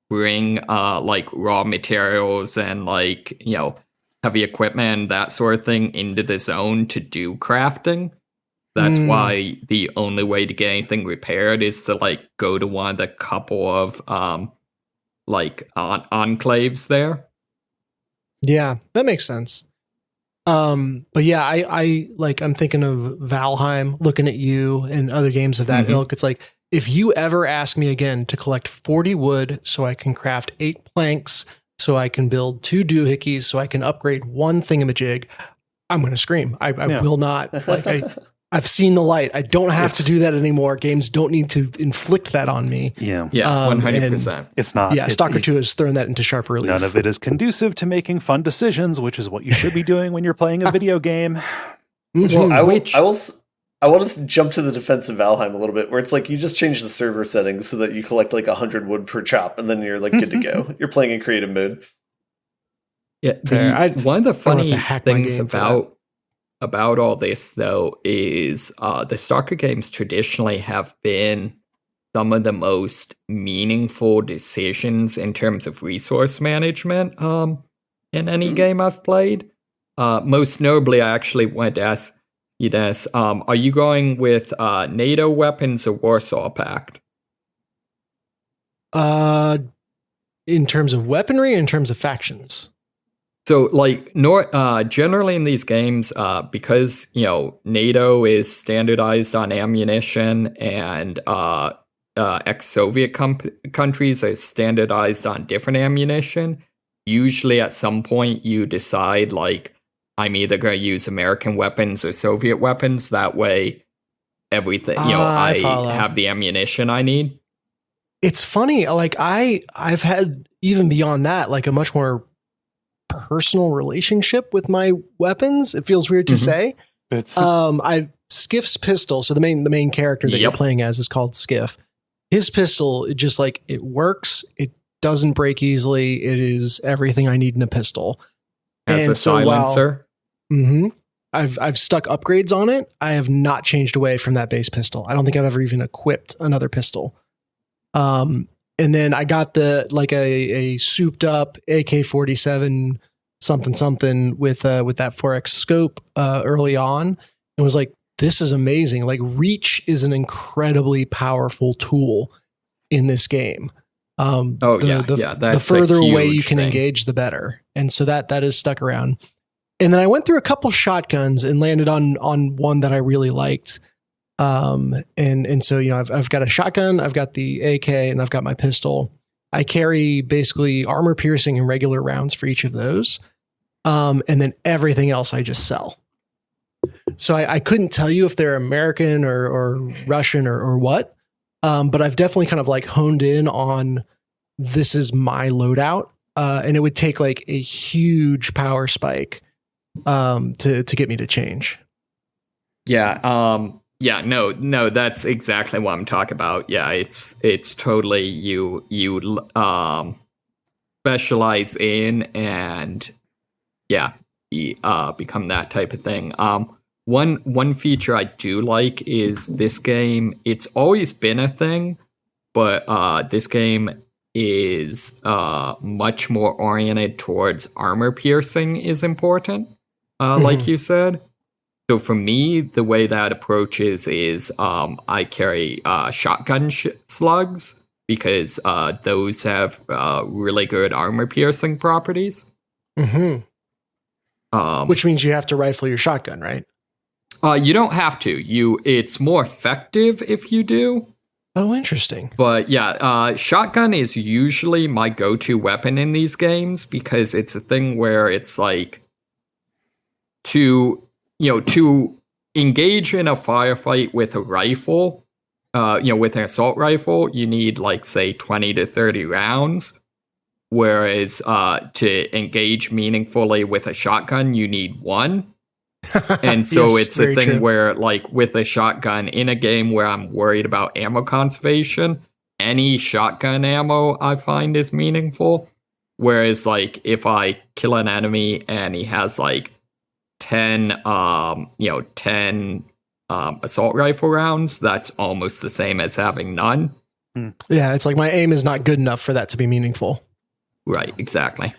bring like raw materials and like heavy equipment and that sort of thing into the zone to do crafting. That's why the only way to get anything repaired is to like go to one of the couple of enclaves there. Yeah, that makes sense. But yeah, I'm thinking of Valheim, looking at you and other games of that ilk. It's like, if you ever ask me again to collect 40 wood so I can craft 8 planks, so I can build 2 doohickeys, so I can upgrade 1 thingamajig, I'm going to scream. I will not. Like, I've seen the light. I don't have to do that anymore. Games don't need to inflict that on me. Yeah. 100%. It's not. Yeah, Stalker 2 has thrown that into sharp relief. None of it is conducive to making fun decisions, which is what you should be doing when you're playing a video game. Well, I want to jump to the defense of Valheim a little bit, where it's like you just change the server settings so that you collect like 100 wood per chop, and then you're like good to go. You're playing in creative mode. Yeah, one of the funny things about all this, though, is the Stalker games traditionally have been some of the most meaningful decisions in terms of resource management in any game I've played. Most notably, I actually wanted to ask you this. Are you going with NATO weapons or Warsaw Pact? In terms of weaponry, in terms of factions? So, like, generally in these games, because, NATO is standardized on ammunition, and ex-Soviet countries are standardized on different ammunition, usually at some point you decide like, I'm either going to use American weapons or Soviet weapons. That way, everything, I I follow. have the ammunition I need. It's funny, like I've had, even beyond that, like a much more personal relationship with my weapons. It feels weird to say. It's Skiff's pistol. So the main character that you're playing as is called Skiff. His pistol, it just like, it works. It doesn't break easily. It is everything I need in a pistol. As a silencer. I've stuck upgrades on it. I have not changed away from that base pistol. I don't think I've ever even equipped another pistol. And then I got a souped up AK-47 something with that 4X scope early on, and was like, this is amazing. Like, reach is an incredibly powerful tool in this game. The further away you can engage, the better. And so that is stuck around. And then I went through a couple shotguns and landed on one that I really liked. And so, I've got a shotgun, I've got the AK, and I've got my pistol. I carry basically armor piercing and regular rounds for each of those. And then everything else I just sell. So I couldn't tell you if they're American or Russian or what. But I've definitely kind of like honed in on, this is my loadout. And it would take like a huge power spike to get me to change. No, that's exactly what I'm talking about. Yeah, it's totally you specialize in, and become that type of thing. One feature I do like is this game. It's always been a thing, but this game is much more oriented towards armor piercing is important, like you said. So for me, the way that approaches is I carry shotgun slugs, because those have really good armor piercing properties. Which means you have to rifle your shotgun, right? You don't have to. It's more effective if you do. Oh, interesting. But shotgun is usually my go-to weapon in these games, because it's a thing where it's like to engage in a firefight with a rifle, with an assault rifle, you need like say 20 to 30 rounds. Whereas to engage meaningfully with a shotgun, you need one. And so it's a thing where, like, with a shotgun in a game where I'm worried about ammo conservation, any shotgun ammo I find is meaningful. Whereas, like, if I kill an enemy and he has like 10 assault rifle rounds, that's almost the same as having none. Yeah, it's like my aim is not good enough for that to be meaningful. Right, exactly.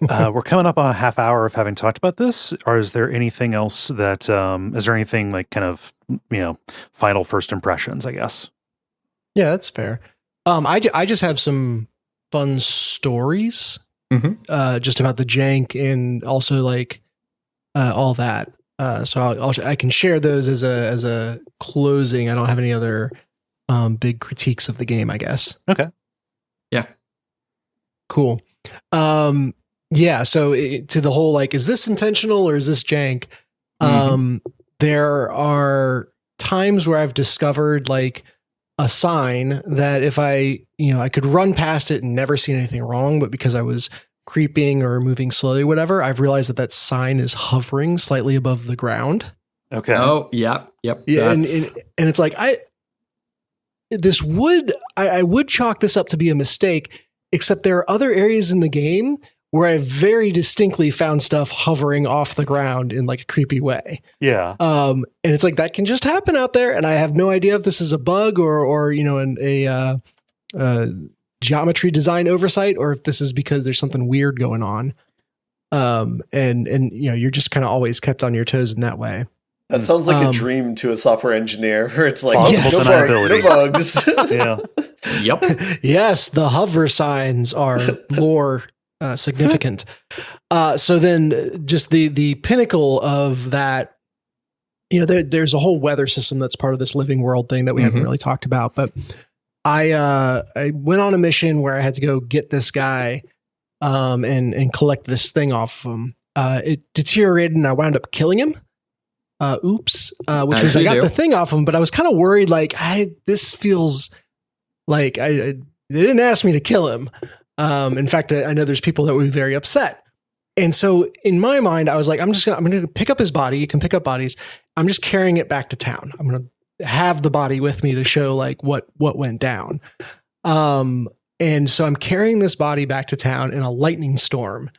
We're coming up on a half hour of having talked about this. Or is there anything else that, is there anything like kind of, final first impressions, I guess? Yeah, that's fair. I just have some fun stories, just about the jank and also like all that. So I can share those as a closing. I don't have any other big critiques of the game, I guess. Okay. Yeah. Cool. So to the whole, like, is this intentional or is this jank? There are times where I've discovered like a sign that if I could run past it and never see anything wrong, but because I was creeping or moving slowly, whatever, I've realized that sign is hovering slightly above the ground. Okay. Oh, yep. Yeah. And it's like, I would chalk this up to be a mistake, except there are other areas in the game where I very distinctly found stuff hovering off the ground in like a creepy way. Yeah. And it's like, that can just happen out there. And I have no idea if this is a bug or a geometry design oversight, or if this is because there's something weird going on. And you're just kind of always kept on your toes in that way. That sounds like a dream to a software engineer, where it's like, no bugs. Yeah. Yep. Yes, the hover signs are lore significant. So then just the pinnacle of that, there's a whole weather system that's part of this living world thing that we haven't really talked about. But I went on a mission where I had to go get this guy and collect this thing off of him. It deteriorated, and I wound up killing him. Oops. Which means I got the thing off him, but I was kind of worried. Like, this feels like they didn't ask me to kill him. In fact, I know there's people that would be very upset. And so in my mind, I was like, I'm going to pick up his body. You can pick up bodies. I'm just carrying it back to town. I'm going to have the body with me to show like what went down. And so I'm carrying this body back to town, and a lightning storm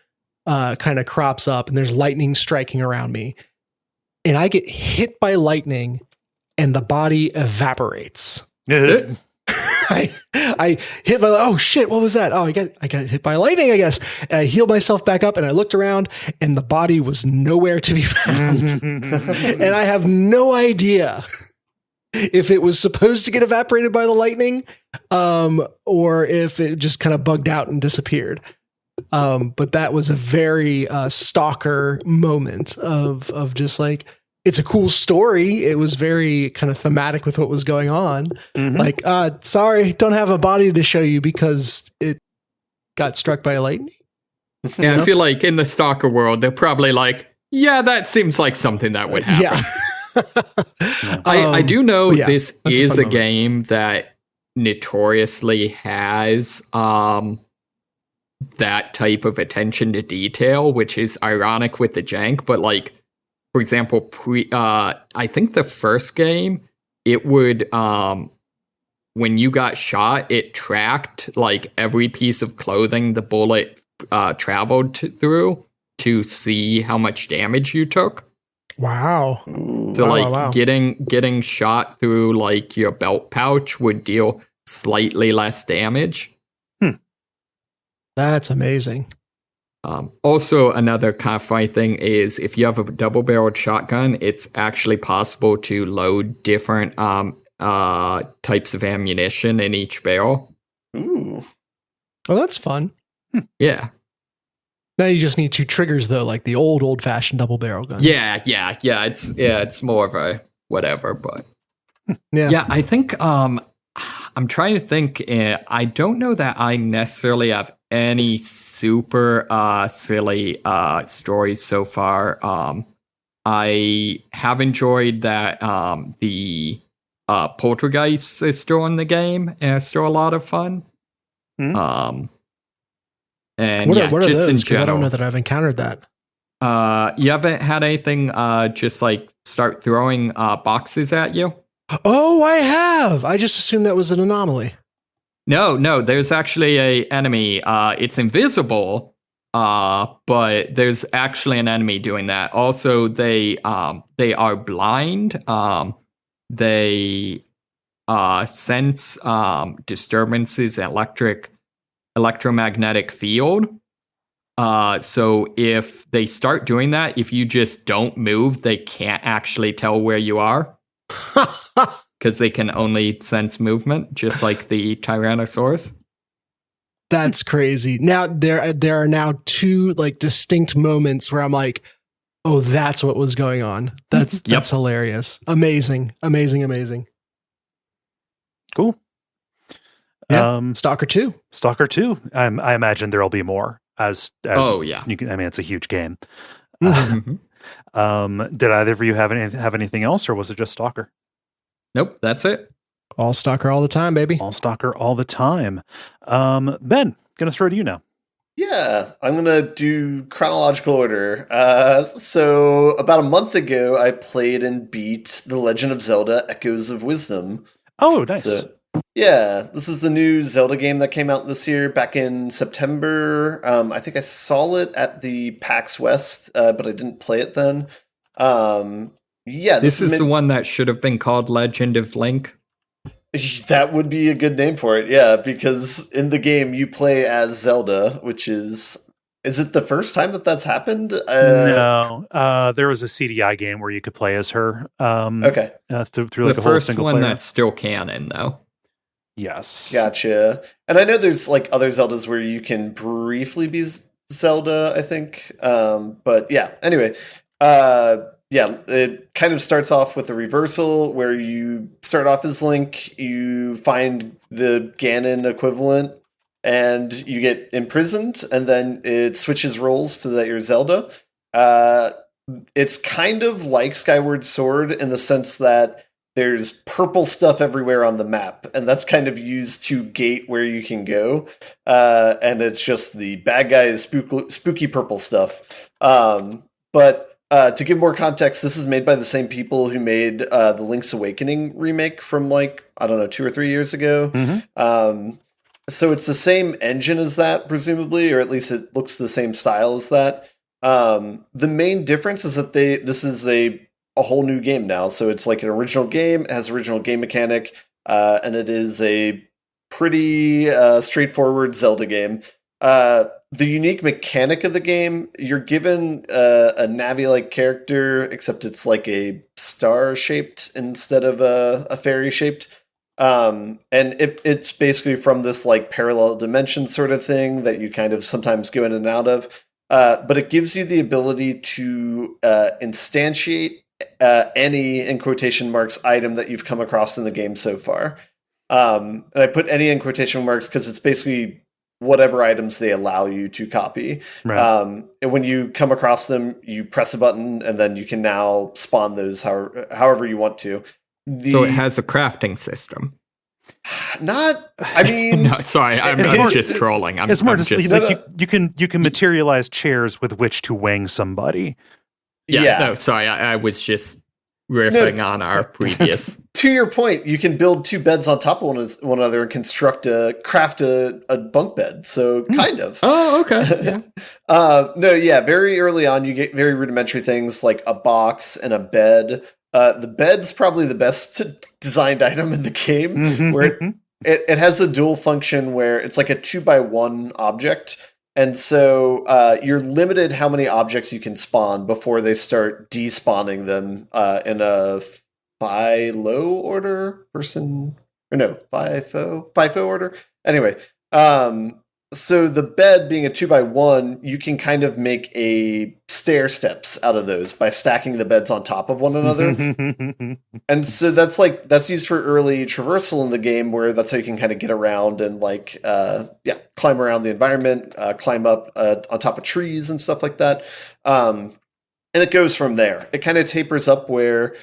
kind of crops up, and there's lightning striking around me, and I get hit by lightning, and the body evaporates. I hit by, oh shit, what was that? Oh, I got hit by lightning, I guess. And I healed myself back up, and I looked around, and the body was nowhere to be found. And I have no idea if it was supposed to get evaporated by the lightning, or if it just kind of bugged out and disappeared. But that was a very stalker moment of just like, it's a cool story. It was very kind of thematic with what was going on. Mm-hmm. Like, sorry, don't have a body to show you because it got struck by a lightning. Yeah, I feel like in the stalker world, they're probably like, yeah, that seems like something that would happen. Yeah. I do know this is a game that notoriously has that type of attention to detail, which is ironic with the jank, but like, for example, I think the first game, it would, when you got shot, it tracked like every piece of clothing the bullet traveled through to see how much damage you took. Wow. So getting shot through like your belt pouch would deal slightly less damage. That's amazing. Also, another kind of funny thing is if you have a double-barreled shotgun, it's actually possible to load different types of ammunition in each barrel. Ooh. Oh, that's fun. Yeah. Now you just need 2 triggers, though, like the old-fashioned double-barrel guns. Yeah. It's more of a whatever, but yeah. I think I'm trying to think. I don't know that I necessarily have any super silly stories so far. I have enjoyed that the Poltergeist is still in the game and it's still a lot of fun. And what are just those? in Because I don't general, know that I've encountered that. you haven't had anything just like start throwing boxes at you? Oh, I have. I just assumed that was an anomaly. No, there's actually a enemy. It's invisible, but there's actually an enemy doing that. Also, they are blind. They sense disturbances in electromagnetic field. So if they start doing that, if you just don't move, they can't actually tell where you are. Because they can only sense movement, just like the Tyrannosaurus. That's crazy. Now there are now 2 like distinct moments where I'm like, oh, that's what was going on. That's hilarious. Amazing. Cool. Yeah. Stalker 2. Stalker 2. I imagine there'll be more as you can, I mean, it's a huge game. Did either of you have anything else, or was it just Stalker? Nope, that's it. All Stalker all the time, baby. All Stalker all the time. Ben, gonna throw to you now. Yeah, I'm going to do chronological order. So about a month ago, I played and beat The Legend of Zelda Echoes of Wisdom. Oh, nice. So, yeah, this is the new Zelda game that came out this year, back in September. I think I saw it at the PAX West, but I didn't play it then. This is the one that should have been called Legend of Link. That would be a good name for it, yeah, because in the game you play as Zelda, which is it the first time that's happened? No, there was a CDI game where you could play as her. Okay. Through like the a whole first single one player. that's still canon, though. Yes. Gotcha. And I know there's like other Zeldas where you can briefly be Zelda, I think. But yeah, anyway. It kind of starts off with a reversal where you start off as Link, you find the Ganon equivalent, and you get imprisoned, and then it switches roles so that you're Zelda. It's kind of like Skyward Sword in the sense that there's purple stuff everywhere on the map, and that's kind of used to gate where you can go. And it's just the bad guys, spooky purple stuff. But to give more context, this is made by the same people who made the Link's Awakening remake from 2 or 3 years ago. Mm-hmm. So it's the same engine as that, presumably, or at least it looks the same style as that. The main difference is that this is a whole new game now. So it's like an original game, it has original game mechanic, and it is a pretty straightforward Zelda game. The unique mechanic of the game, you're given a Navi-like character, except it's like a star-shaped instead of a fairy-shaped. And it's basically from this like parallel dimension sort of thing that you kind of sometimes go in and out of. But it gives you the ability to instantiate any, in quotation marks, item that you've come across in the game so far. And I put any in quotation marks because it's basically whatever items they allow you to copy. Right. And when you come across them, you press a button, and then you can now spawn those however you want to. So it has a crafting system. I mean, no, sorry, I'm just trolling. It's more just you can materialize chairs with which to wang somebody. Yeah. No, sorry, I was just riffing on our previous. To your point, you can build two beds on top of one another and craft a bunk bed. So kind of. Oh, okay. Yeah. Very early on, you get very rudimentary things like a box and a bed. The bed's probably the best designed item in the game, where it has a dual function where it's like a 2x1 object. And so you're limited how many objects you can spawn before they start despawning them in a FIFO order FIFO order. Anyway, so the bed being a 2x1, you can kind of make a stair steps out of those by stacking the beds on top of one another. And so that's used for early traversal in the game, where that's how you can kind of get around and climb around the environment, climb up on top of trees and stuff like that. And it goes from there. It kind of tapers up where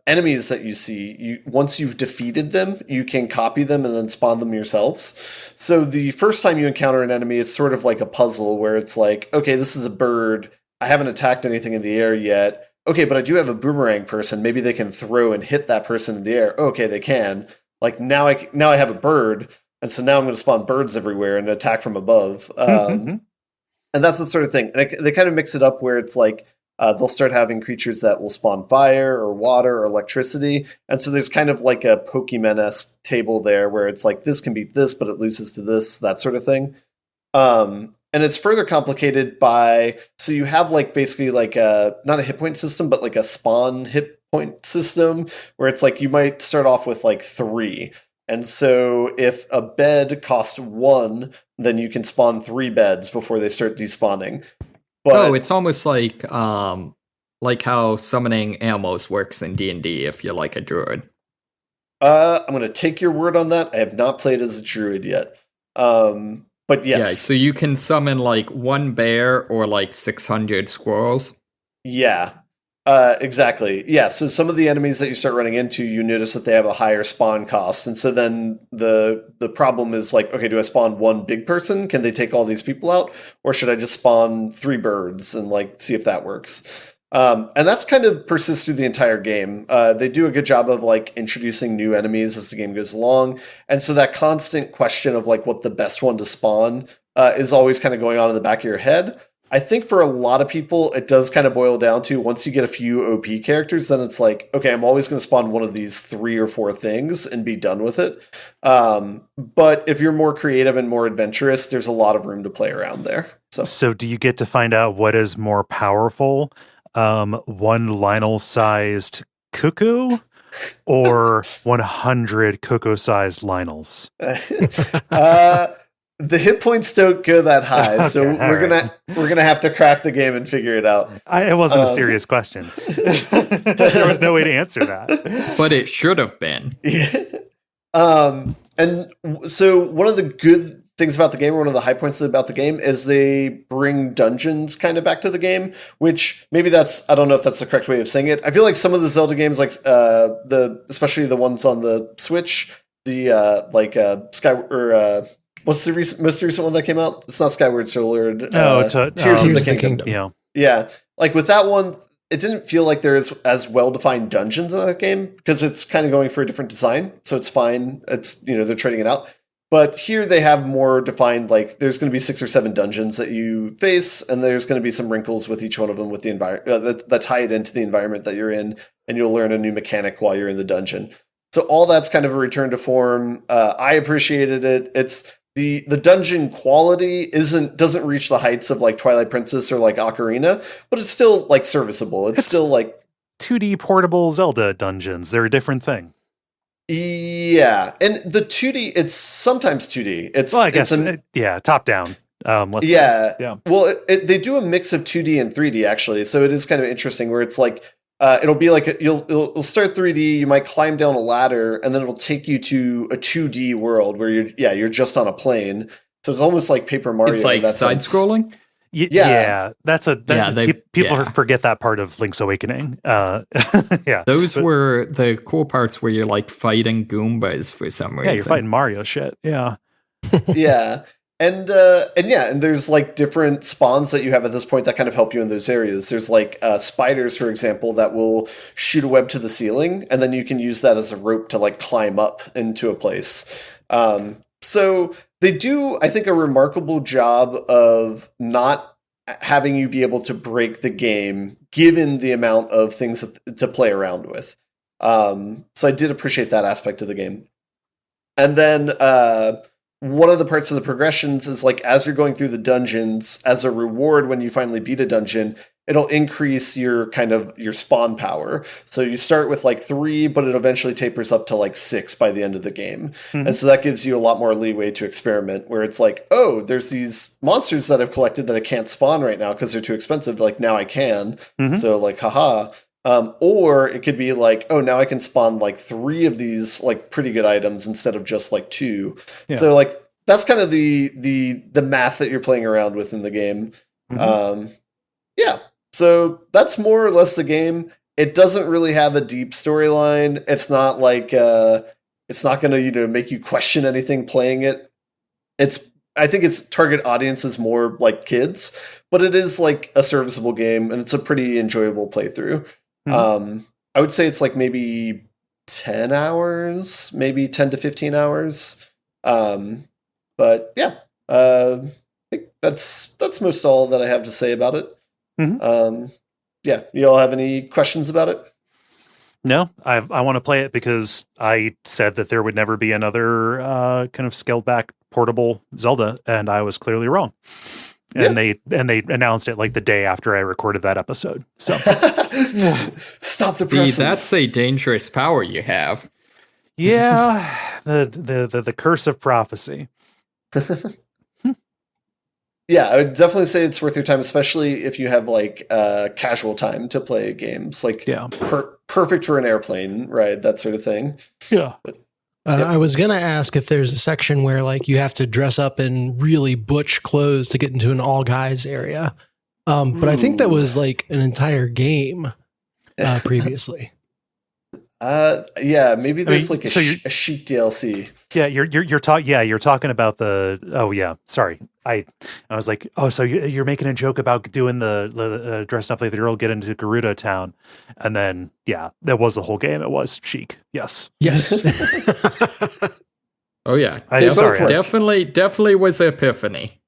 enemies that you see, once you've defeated them, you can copy them and then spawn them yourselves. So the first time you encounter an enemy, it's sort of like a puzzle where it's like, okay, this is a bird. I haven't attacked anything in the air yet. Okay, but I do have a boomerang person. Maybe they can throw and hit that person in the air. Okay, they can. Like now I have a bird, and so now I'm going to spawn birds everywhere and attack from above. And that's the sort of thing. And they kind of mix it up where it's like, they'll start having creatures that will spawn fire or water or electricity. And so there's kind of like a Pokemon-esque table there where it's like, this can be this, but it loses to this, that sort of thing. And it's further complicated so you have like basically like not a hit point system, but like a spawn hit point system where it's like you might start off with like 3. And so if a bed costs 1, then you can spawn 3 beds before they start despawning. But, it's almost like how summoning animals works in D&D if you're like a druid. I'm going to take your word on that. I have not played as a druid yet. But yes. Yeah, so you can summon like 1 bear or like 600 squirrels. Yeah, exactly. Yeah, so some of the enemies that you start running into, you notice that they have a higher spawn cost. And so then the problem is like, okay, do I spawn 1 big person? Can they take all these people out? Or should I just spawn 3 birds and like see if that works? And that's kind of persists through the entire game. They do a good job of like introducing new enemies as the game goes along. And so that constant question of like what the best one to spawn is always kind of going on in the back of your head. I think for a lot of people, it does kind of boil down to once you get a few OP characters, then it's like, okay, I'm always going to spawn one of these 3 or 4 things and be done with it. But if you're more creative and more adventurous, there's a lot of room to play around there. So do you get to find out what is more powerful? 1 Lionel-sized cuckoo or 100 cuckoo-sized Lionels? The hit points don't go that high, okay, so we're gonna have to crack the game and figure it out. It wasn't a serious question. There was no way to answer that, but it should have been. Yeah. And so one of the good things about the game, or one of the high points about the game, is they bring dungeons kind of back to the game, which maybe I don't know if that's the correct way of saying it. I feel like some of the Zelda games, like especially the ones on the Switch, what's the most recent one that came out? It's not Skyward Sword. Tears of the Kingdom. Yeah. Yeah. Like with that one, it didn't feel like there's as well-defined dungeons in that game because it's kind of going for a different design. So it's fine. It's, they're trading it out. But here they have more defined, like there's going to be 6 or 7 dungeons that you face, and there's going to be some wrinkles with each one of them with the environment that tie it into the environment that you're in, and you'll learn a new mechanic while you're in the dungeon. So all that's kind of a return to form. I appreciated it. It's the dungeon quality doesn't reach the heights of like Twilight Princess or like Ocarina, but it's still like serviceable. It's still like 2D portable Zelda dungeons. They're a different thing. Yeah, and the 2D, it's sometimes 2D. Top down. Yeah. Well, they do a mix of 2D and 3D actually, so it is kind of interesting where it's like it'll be like you'll start 3D, you might climb down a ladder, and then it'll take you to a 2D world where you're just on a plane. So it's almost like Paper Mario. It's like side scrolling. People forget that part of Link's Awakening. Those were the cool parts where you're like fighting Goombas for some reason. Yeah, you're fighting Mario shit. Yeah. Yeah. And there's like different spawns that you have at this point that kind of help you in those areas. There's like spiders, for example, that will shoot a web to the ceiling, and then you can use that as a rope to like climb up into a place. So they do, I think, a remarkable job of not having you be able to break the game, given the amount of things to play around with. So I did appreciate that aspect of the game. And then one of the parts of the progressions is like as you're going through the dungeons, as a reward when you finally beat a dungeon, it'll increase your spawn power. So you start with like 3, but it eventually tapers up to like 6 by the end of the game. Mm-hmm. And so that gives you a lot more leeway to experiment, where it's like, oh, there's these monsters that I've collected that I can't spawn right now because they're too expensive. Like now I can. Mm-hmm. So like, haha. Or it could be like, oh, now I can spawn like 3 of these like pretty good items instead of just like 2. Yeah. So like that's kind of the math that you're playing around with in the game. Mm-hmm. Yeah. So that's more or less the game. It doesn't really have a deep storyline. It's not like it's not going to make you question anything playing it. I think its target audience is more like kids, but it is like a serviceable game, and it's a pretty enjoyable playthrough. Mm-hmm. I would say it's like maybe 10 hours, maybe 10 to 15 hours. But yeah, I think that's most all that I have to say about it. Mm-hmm. Yeah, you all have any questions about it? No, I want to play it because I said that there would never be another kind of scaled back portable Zelda, and I was clearly wrong. And they announced it like the day after I recorded that episode. So stop the presses. That's a dangerous power you have. Yeah, the curse of prophecy. Yeah, I would definitely say it's worth your time, especially if you have like casual time to play games. Like, perfect for an airplane ride, that sort of thing. Yeah. I was gonna ask if there's a section where like you have to dress up in really butch clothes to get into an all guys area, but I think that was like an entire game previously. Yeah, maybe there's a chic DLC. Yeah, you're talking about the. Oh yeah, sorry. I was like, oh, so you're making a joke about doing the dressing up like the girl, get into Gerudo Town, and then that was the whole game. It was chic. Yes. Oh yeah, definitely was Epiphany.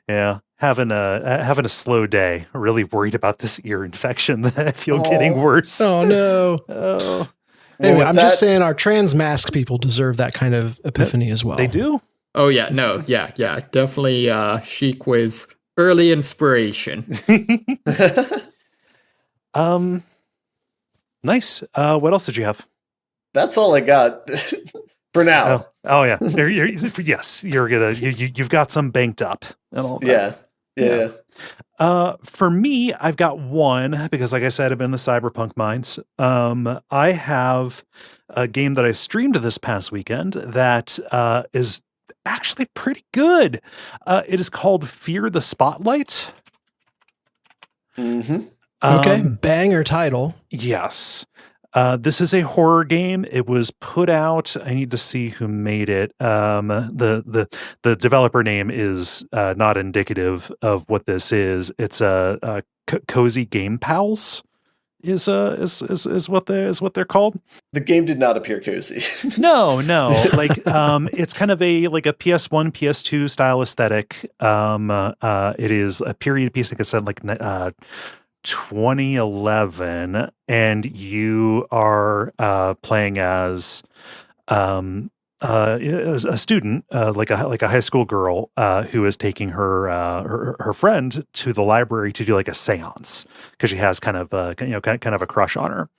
Yeah, having a slow day. Really worried about this ear infection that I feel getting worse. Oh no. Oh. Anyway, I'm just saying our trans mask people deserve that kind of epiphany as well. They do. Oh yeah, no, yeah, definitely. Chic was early inspiration. Nice. What else did you have? That's all I got for now. Oh yeah. You've got some banked up and all that. Yeah. For me, I've got one because, like I said, I'm in the cyberpunk minds. I have a game that I streamed this past weekend that is actually pretty good. It is called Fear the Spotlight. Mm-hmm. Okay, banger title. Yes. This is a horror game. It was put out. I need to see who made it. The developer name is not indicative of what this is. It's a Cozy Game Pals is what they're called. The game did not appear cozy. No. Like it's kind of a PS1, PS2 style aesthetic. It is a period piece, like I said, like 2011, and you are playing as a student, like a high school girl who is taking her friend to the library to do like a séance because she has kind of a crush on her.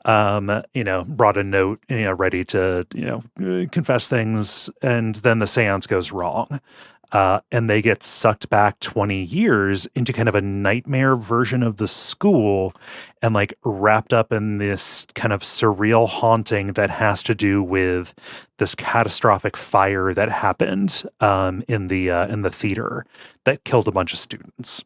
Brought a note, ready to confess things, and then the séance goes wrong. And they get sucked back 20 years into kind of a nightmare version of the school and like wrapped up in this kind of surreal haunting that has to do with this catastrophic fire that happened in the theater that killed a bunch of students.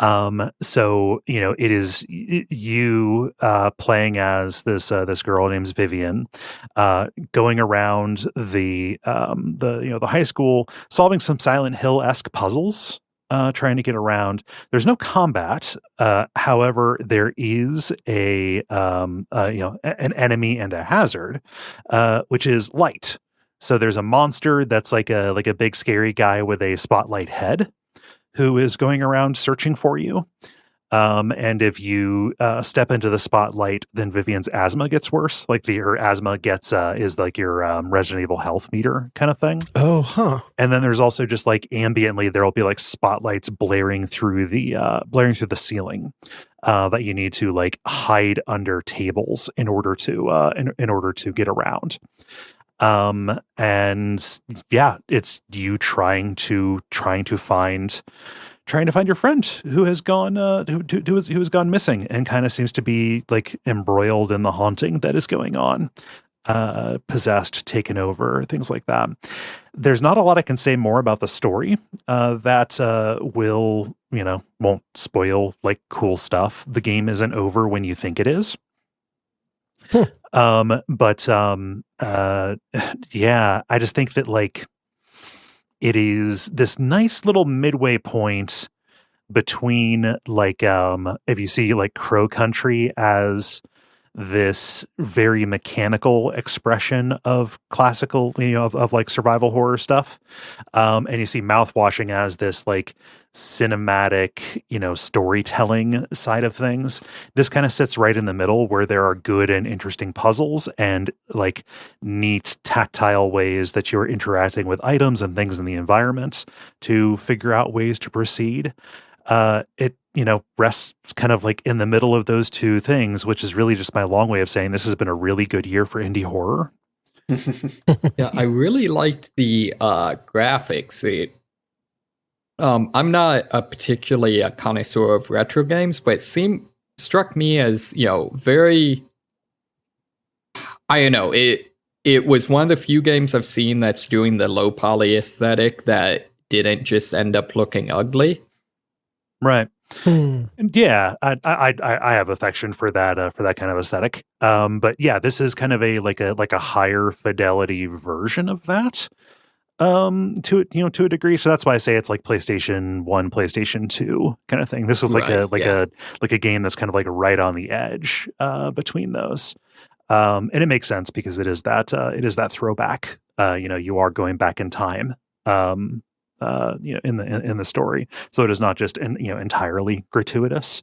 So it is you playing as this girl named Vivian, going around the high school, solving some Silent Hill-esque puzzles, trying to get around. There's no combat, however, there is an enemy and a hazard, which is light. So there's a monster that's like a big scary guy with a spotlight head, who is going around searching for you. And if you step into the spotlight, then Vivian's asthma gets worse. Like her asthma is like your Resident Evil health meter kind of thing. Oh, huh. And then there's also just like ambiently, there'll be like spotlights blaring through the ceiling that you need to like hide under tables in order to get around. And yeah, it's you trying to find your friend who has gone who has gone missing and kind of seems to be like embroiled in the haunting that is going on, possessed, taken over, things like that. There's not a lot I can say more about the story that won't spoil like cool stuff. The game isn't over when you think it is. Yeah, I just think that like it is this nice little midway point between like if you see like Crow Country as this very mechanical expression of classical, of like survival horror stuff, and you see Mouthwashing as this like cinematic, storytelling side of things. This kind of sits right in the middle where there are good and interesting puzzles and like neat tactile ways that you're interacting with items and things in the environment to figure out ways to proceed. It rests kind of like in the middle of those two things, which is really just my long way of saying this has been a really good year for indie horror. Yeah, I really liked the graphics. I'm not particularly a connoisseur of retro games, but struck me as very. I don't know. It was one of the few games I've seen that's doing the low poly aesthetic that didn't just end up looking ugly. Right. Yeah, I have affection for that kind of aesthetic. But yeah, this is kind of a higher fidelity version of that. To a degree. So that's why I say it's like PlayStation 1, PlayStation 2 kind of thing. This was a game that's kind of like right on the edge between those. And it makes sense because it is that throwback. You are going back in time. In the story, so it is not just entirely gratuitous.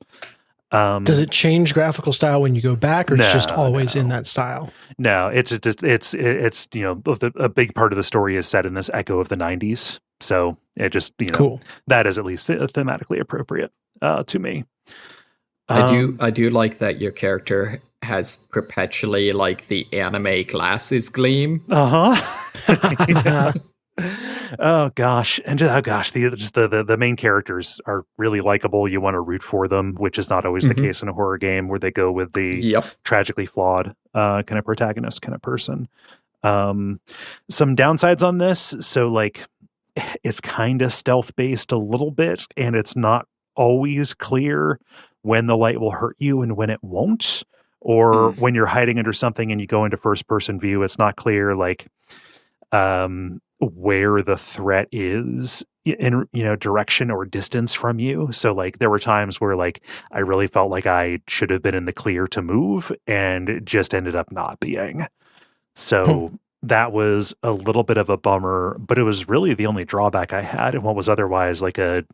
Does it change graphical style when you go back, or it's just always in that style? No, it's a big part of the story is set in this echo of the 90s, so it just cool. That is at least thematically appropriate to me. I do like that your character has perpetually like the anime glasses gleam. Yeah. Oh gosh, the main characters are really likable. You want to root for them, which is not always the case in a horror game where they go with the tragically flawed kind of protagonist kind of person. Some downsides on this. So like, it's kind of stealth based a little bit, and it's not always clear when the light will hurt you and when it won't, or when you're hiding under something and you go into first person view, it's not clear like where the threat is in direction or distance from you. So like there were times where like I really felt like I should have been in the clear to move and it just ended up not being. So that was a little bit of a bummer, but it was really the only drawback I had in what was otherwise like a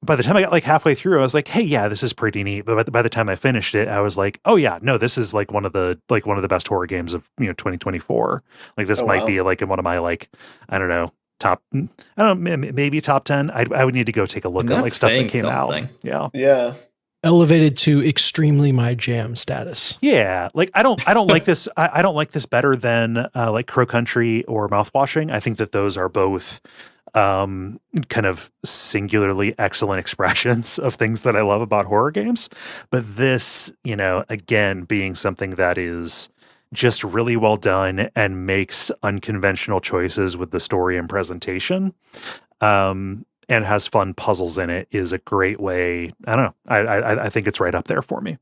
by the time I got like halfway through, I was like, hey, yeah, this is pretty neat. But by the time I finished it, I was like, oh yeah, no, this is like one of the best horror games of 2024. Like this might be like in one of my like, I don't know, top, I don't know, maybe top 10. I would need to go take a look at like stuff that came out. Yeah. Elevated to extremely my jam status. Yeah, like I don't like this. I don't like this better than like Crow Country or Mouthwashing. I think that those are both kind of singularly excellent expressions of things that I love about horror games. But this, again, being something that is just really well done and makes unconventional choices with the story and presentation, and has fun puzzles in it, is a great way. I don't know. I think it's right up there for me.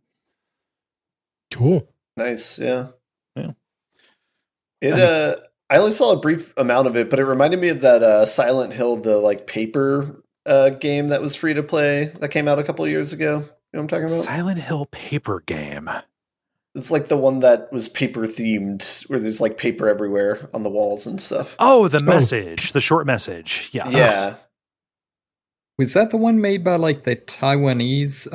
Cool. Nice. Yeah. I only saw a brief amount of it, but it reminded me of that Silent Hill, the like paper game that was free to play that came out a couple of years ago. You know what I'm talking about? Silent Hill paper game. It's like the one that was paper themed, where there's like paper everywhere on the walls and stuff. Oh, the message, the short message. Yes. Yeah. Was that the one made by like the Taiwanese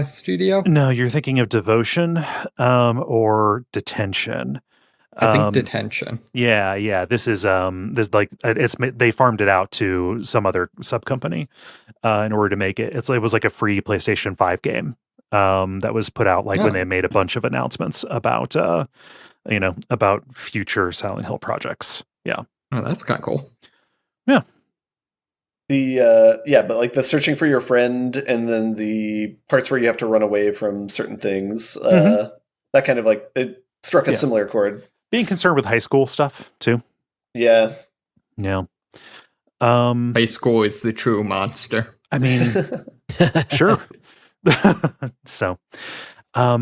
studio? No, you're thinking of Devotion or Detention. I think Detention. Yeah. This is this like they farmed it out to some other sub company in order to make it. It was like a free PlayStation 5 game that was put out like when they made a bunch of announcements about about future Silent Hill projects. Yeah. Oh, that's kind of cool. Yeah. But like the searching for your friend and then the parts where you have to run away from certain things, that kind of like it struck a similar chord. Being concerned with high school stuff too. Yeah. Yeah. High school is the true monster. I mean, sure. So, I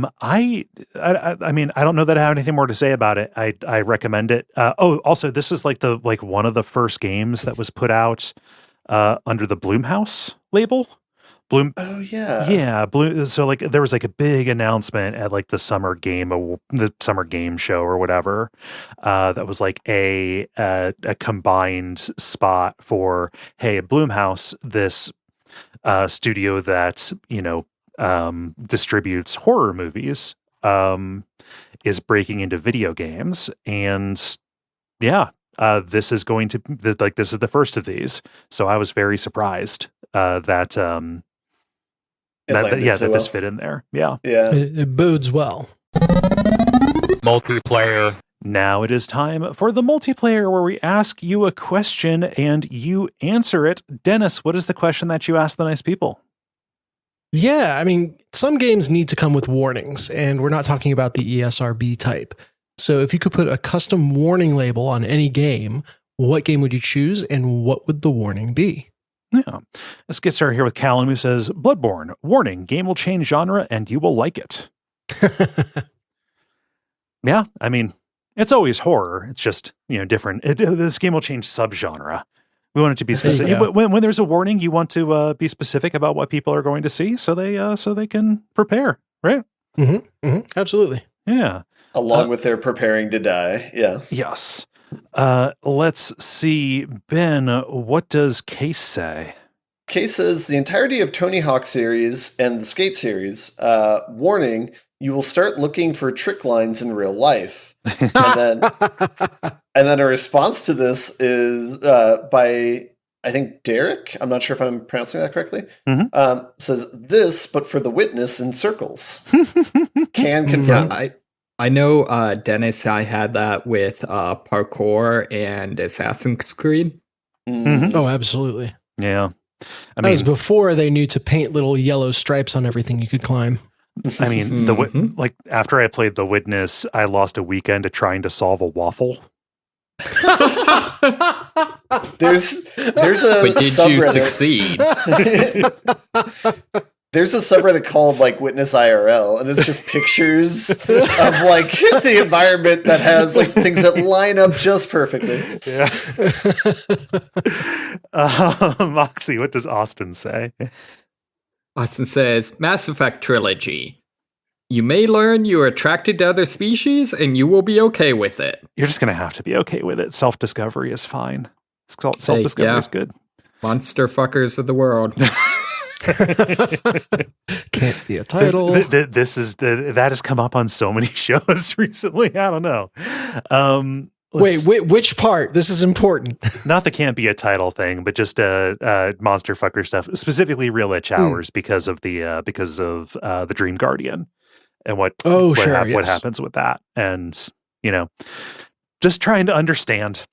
mean, I don't know that I have anything more to say about it. I recommend it. Also, this is like one of the first games that was put out under the Bloomhouse label. Oh yeah. So like there was like a big announcement at like the summer game show or whatever, that was like a combined spot for, hey, at Bloomhouse, this studio that distributes horror movies is breaking into video games, and this is going to this is the first of these. So I was very surprised that this fit in there. Yeah. It bodes well. Multiplayer. Now it is time for the multiplayer, where we ask you a question and you answer it. Dennis, what is the question that you ask the nice people? Yeah, I mean, some games need to come with warnings, and we're not talking about the ESRB type. So if you could put a custom warning label on any game, what game would you choose, and what would the warning be? Yeah. Let's get started here with Callum, who says, Bloodborne, warning, game will change genre and you will like it. Yeah, I mean, it's always horror. It's just, different. This game will change subgenre. We want it to be specific. When there's a warning, you want to be specific about what people are going to see, so they can prepare, right? Mm-hmm. Mm-hmm. Absolutely. Yeah. Along with their preparing to die. Yeah. Yes. Let's see. Ben, what does Case say? Case says the entirety of Tony Hawk series and the Skate series, warning, you will start looking for trick lines in real life. And then a response to this is by, I think, Derek. I'm not sure if I'm pronouncing that correctly. Mm-hmm. Says this, but for the witness in circles. Can confirm. Yeah, I know, Dennis, I had that with parkour and Assassin's Creed. Mm-hmm. Oh, absolutely. Yeah. That was before they knew to paint little yellow stripes on everything you could climb. I mean, like after I played The Witness, I lost a weekend to trying to solve a waffle. There's a But did you subreddit. succeed? There's a subreddit called like Witness IRL, and it's just pictures of like the environment that has like things that line up just perfectly. Yeah. Moxie, what does Austin say? Austin says, Mass Effect Trilogy. You may learn you are attracted to other species, and you will be okay with it. You're just going to have to be okay with it. Self-discovery is fine. Self-discovery is good. Monster fuckers of the world. Can't be a title. That has come up on so many shows recently. I don't know. Wait, which part? This is important. Not the can't be a title thing, but just monster fucker stuff, specifically real itch hours because of the Dream Guardian and what happens with that, and just trying to understand.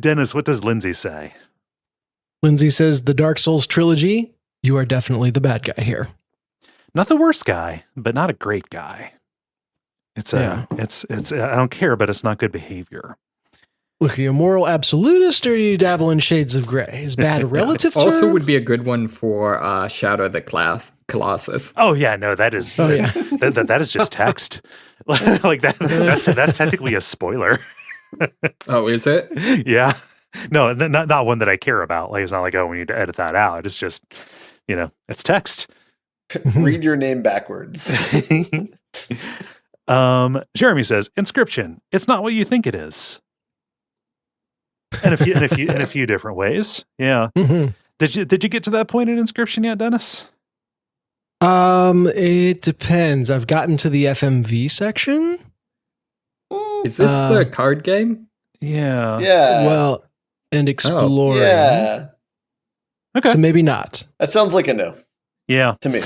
Dennis, what does Lindsay say? Lindsay says the Dark Souls trilogy. You are definitely the bad guy here. Not the worst guy, but not a great guy. It's I don't care, but it's not good behavior. Look, are you a moral absolutist or are you dabble in shades of gray? Is bad a relative term? Also would be a good one for Shadow of the Colossus. Oh yeah, no, that is that is just text. Like that's technically a spoiler. Oh, is it? Yeah. No, not one that I care about. Like it's not like, oh, we need to edit that out. It's just, it's text. Read your name backwards. Jeremy says, Inscription, it's not what you think it is. In a few different ways. Yeah. Mm-hmm. Did you get to that point in Inscription yet, Dennis? It depends. I've gotten to the FMV section. Is this the card game? Yeah. Yeah. Well, and exploring. Yeah. Okay. So maybe not. That sounds like a no. Yeah. To me.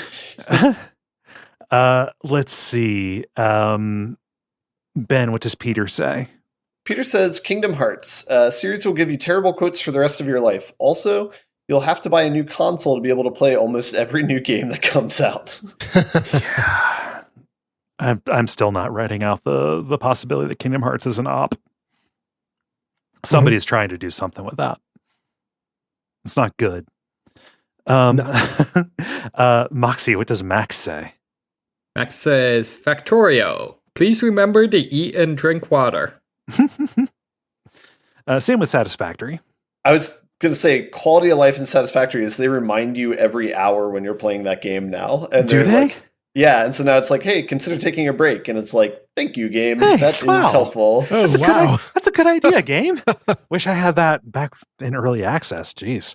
Let's see. Ben, what does Peter say? Peter says, Kingdom Hearts. Series will give you terrible quotes for the rest of your life. Also, you'll have to buy a new console to be able to play almost every new game that comes out. Yeah. I'm still not writing out the possibility that Kingdom Hearts is an op. Somebody's trying to do something with that. It's not good. Moxie, what does Max say? Max says, Factorio, please remember to eat and drink water. Same with Satisfactory. I was going to say, quality of life in Satisfactory is they remind you every hour when you're playing that game now. And do they? Like, yeah, and so now it's like, hey, consider taking a break. And it's like, thank you, game. Thanks, that wow. is helpful. Oh, That's a good idea, game. Wish I had that back in early access. Jeez.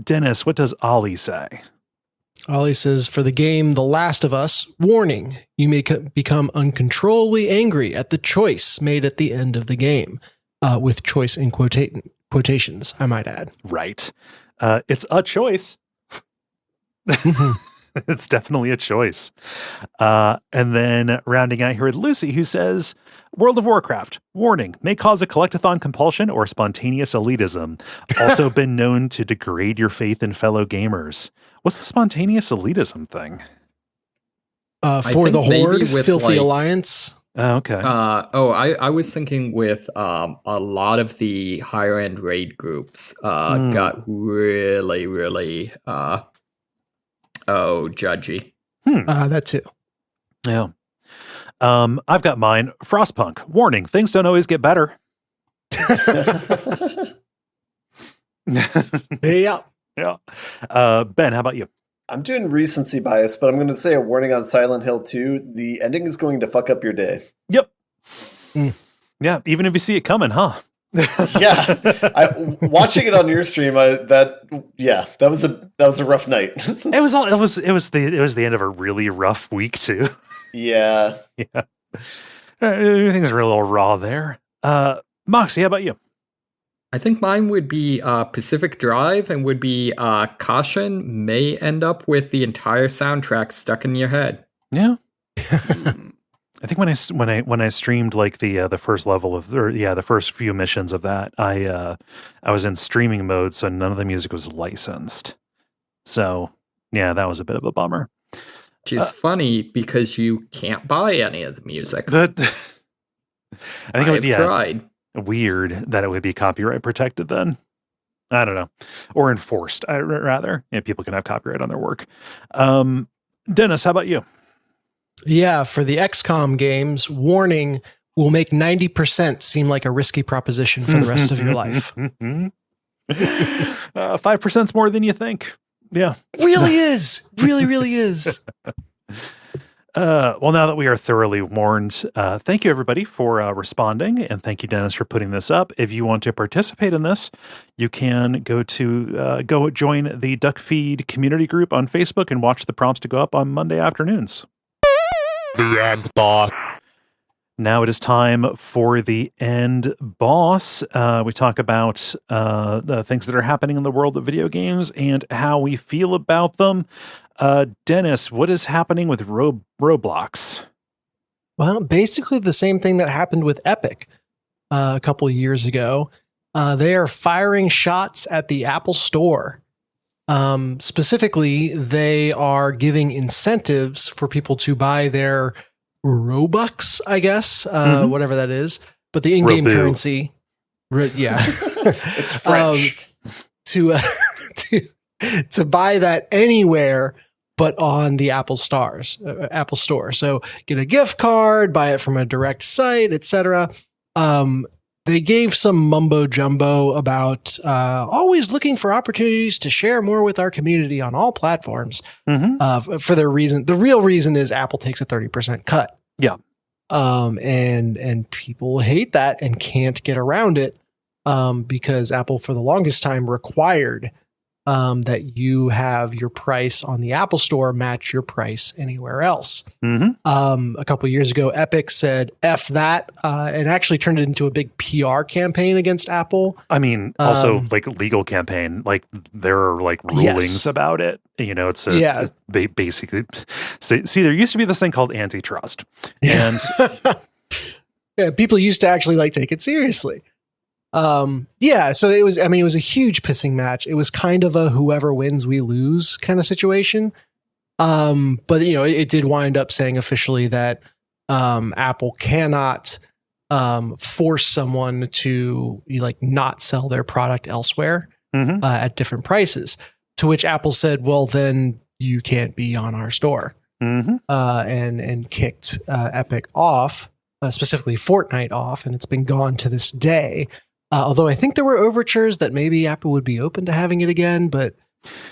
Dennis, what does Ollie say? Ollie says, for the game The Last of Us, warning, you may become uncontrollably angry at the choice made at the end of the game. With choice in quotations, I might add. Right. It's a choice. It's definitely a choice. And then rounding out here with Lucy, who says, World of Warcraft, warning, may cause a collectathon compulsion or spontaneous elitism. Also been known to degrade your faith in fellow gamers. What's the spontaneous elitism thing? For the Horde, with Filthy Alliance. Oh, okay. I was thinking with a lot of the higher end raid groups got really, really judgy. That too. Yeah. I've got mine. Frostpunk. Warning, things don't always get better. Yeah. Yeah. Ben, how about you? I'm doing recency bias, but I'm going to say a warning on Silent Hill 2. The ending is going to fuck up your day. Yep. Yeah, even if you see it coming, huh? Yeah. Watching it on your stream, that was a rough night. It was the end of a really rough week too. Yeah. Yeah. Everything's a little raw there. Moxie, how about you? I think mine would be Pacific Drive and would be Caution may end up with the entire soundtrack stuck in your head. Yeah. I think when I streamed like the first level of the first few missions of that, I was in streaming mode, so none of the music was licensed. So yeah, that was a bit of a bummer. Which is funny because you can't buy any of the music. I think it would be tried. Weird that it would be copyright protected then. I don't know. Or enforced, rather. Yeah, people can have copyright on their work. Dennis, how about you? Yeah, for the XCOM games, warning will make 90% seem like a risky proposition for the rest of your life. 5% is more than you think. Yeah. Really is. Really is. Well, now that we are thoroughly warned, thank you everybody for responding, and thank you, Dennis, for putting this up. If you want to participate in this, you can go join the Duckfeed community group on Facebook and watch the prompts to go up on Monday afternoons. The end boss. Now it is time for the end boss. We talk about the things that are happening in the world of video games and how we feel about them. Dennis, what is happening with Roblox? Well, basically the same thing that happened with Epic a couple of years ago. They are firing shots at the Apple Store. Specifically, they are giving incentives for people to buy their Robux, I guess, whatever that is. But the in-game currency, It's French. To buy that anywhere but on the Apple Store. So get a gift card, buy it from a direct site, etc. They gave some mumbo jumbo about always looking for opportunities to share more with our community on all platforms. For their reason, the real reason is Apple takes a 30% cut. Yeah. And people hate that and can't get around it because Apple for the longest time required that you have your price on the Apple Store match your price anywhere else. A couple of years ago, Epic said F that and actually turned it into a big PR campaign against Apple. I mean, also like legal campaign, like there are like rulings about it. You know, it's basically, see, there used to be this thing called antitrust. And yeah, people used to actually like take it seriously. So it was a huge pissing match. It was kind of a whoever wins, we lose kind of situation. But it did wind up saying officially that, Apple cannot, force someone to not sell their product elsewhere, at different prices, to which Apple said, well, then you can't be on our store, and kicked, Epic off, specifically Fortnite off. And it's been gone to this day. Although I think there were overtures that maybe Apple would be open to having it again, but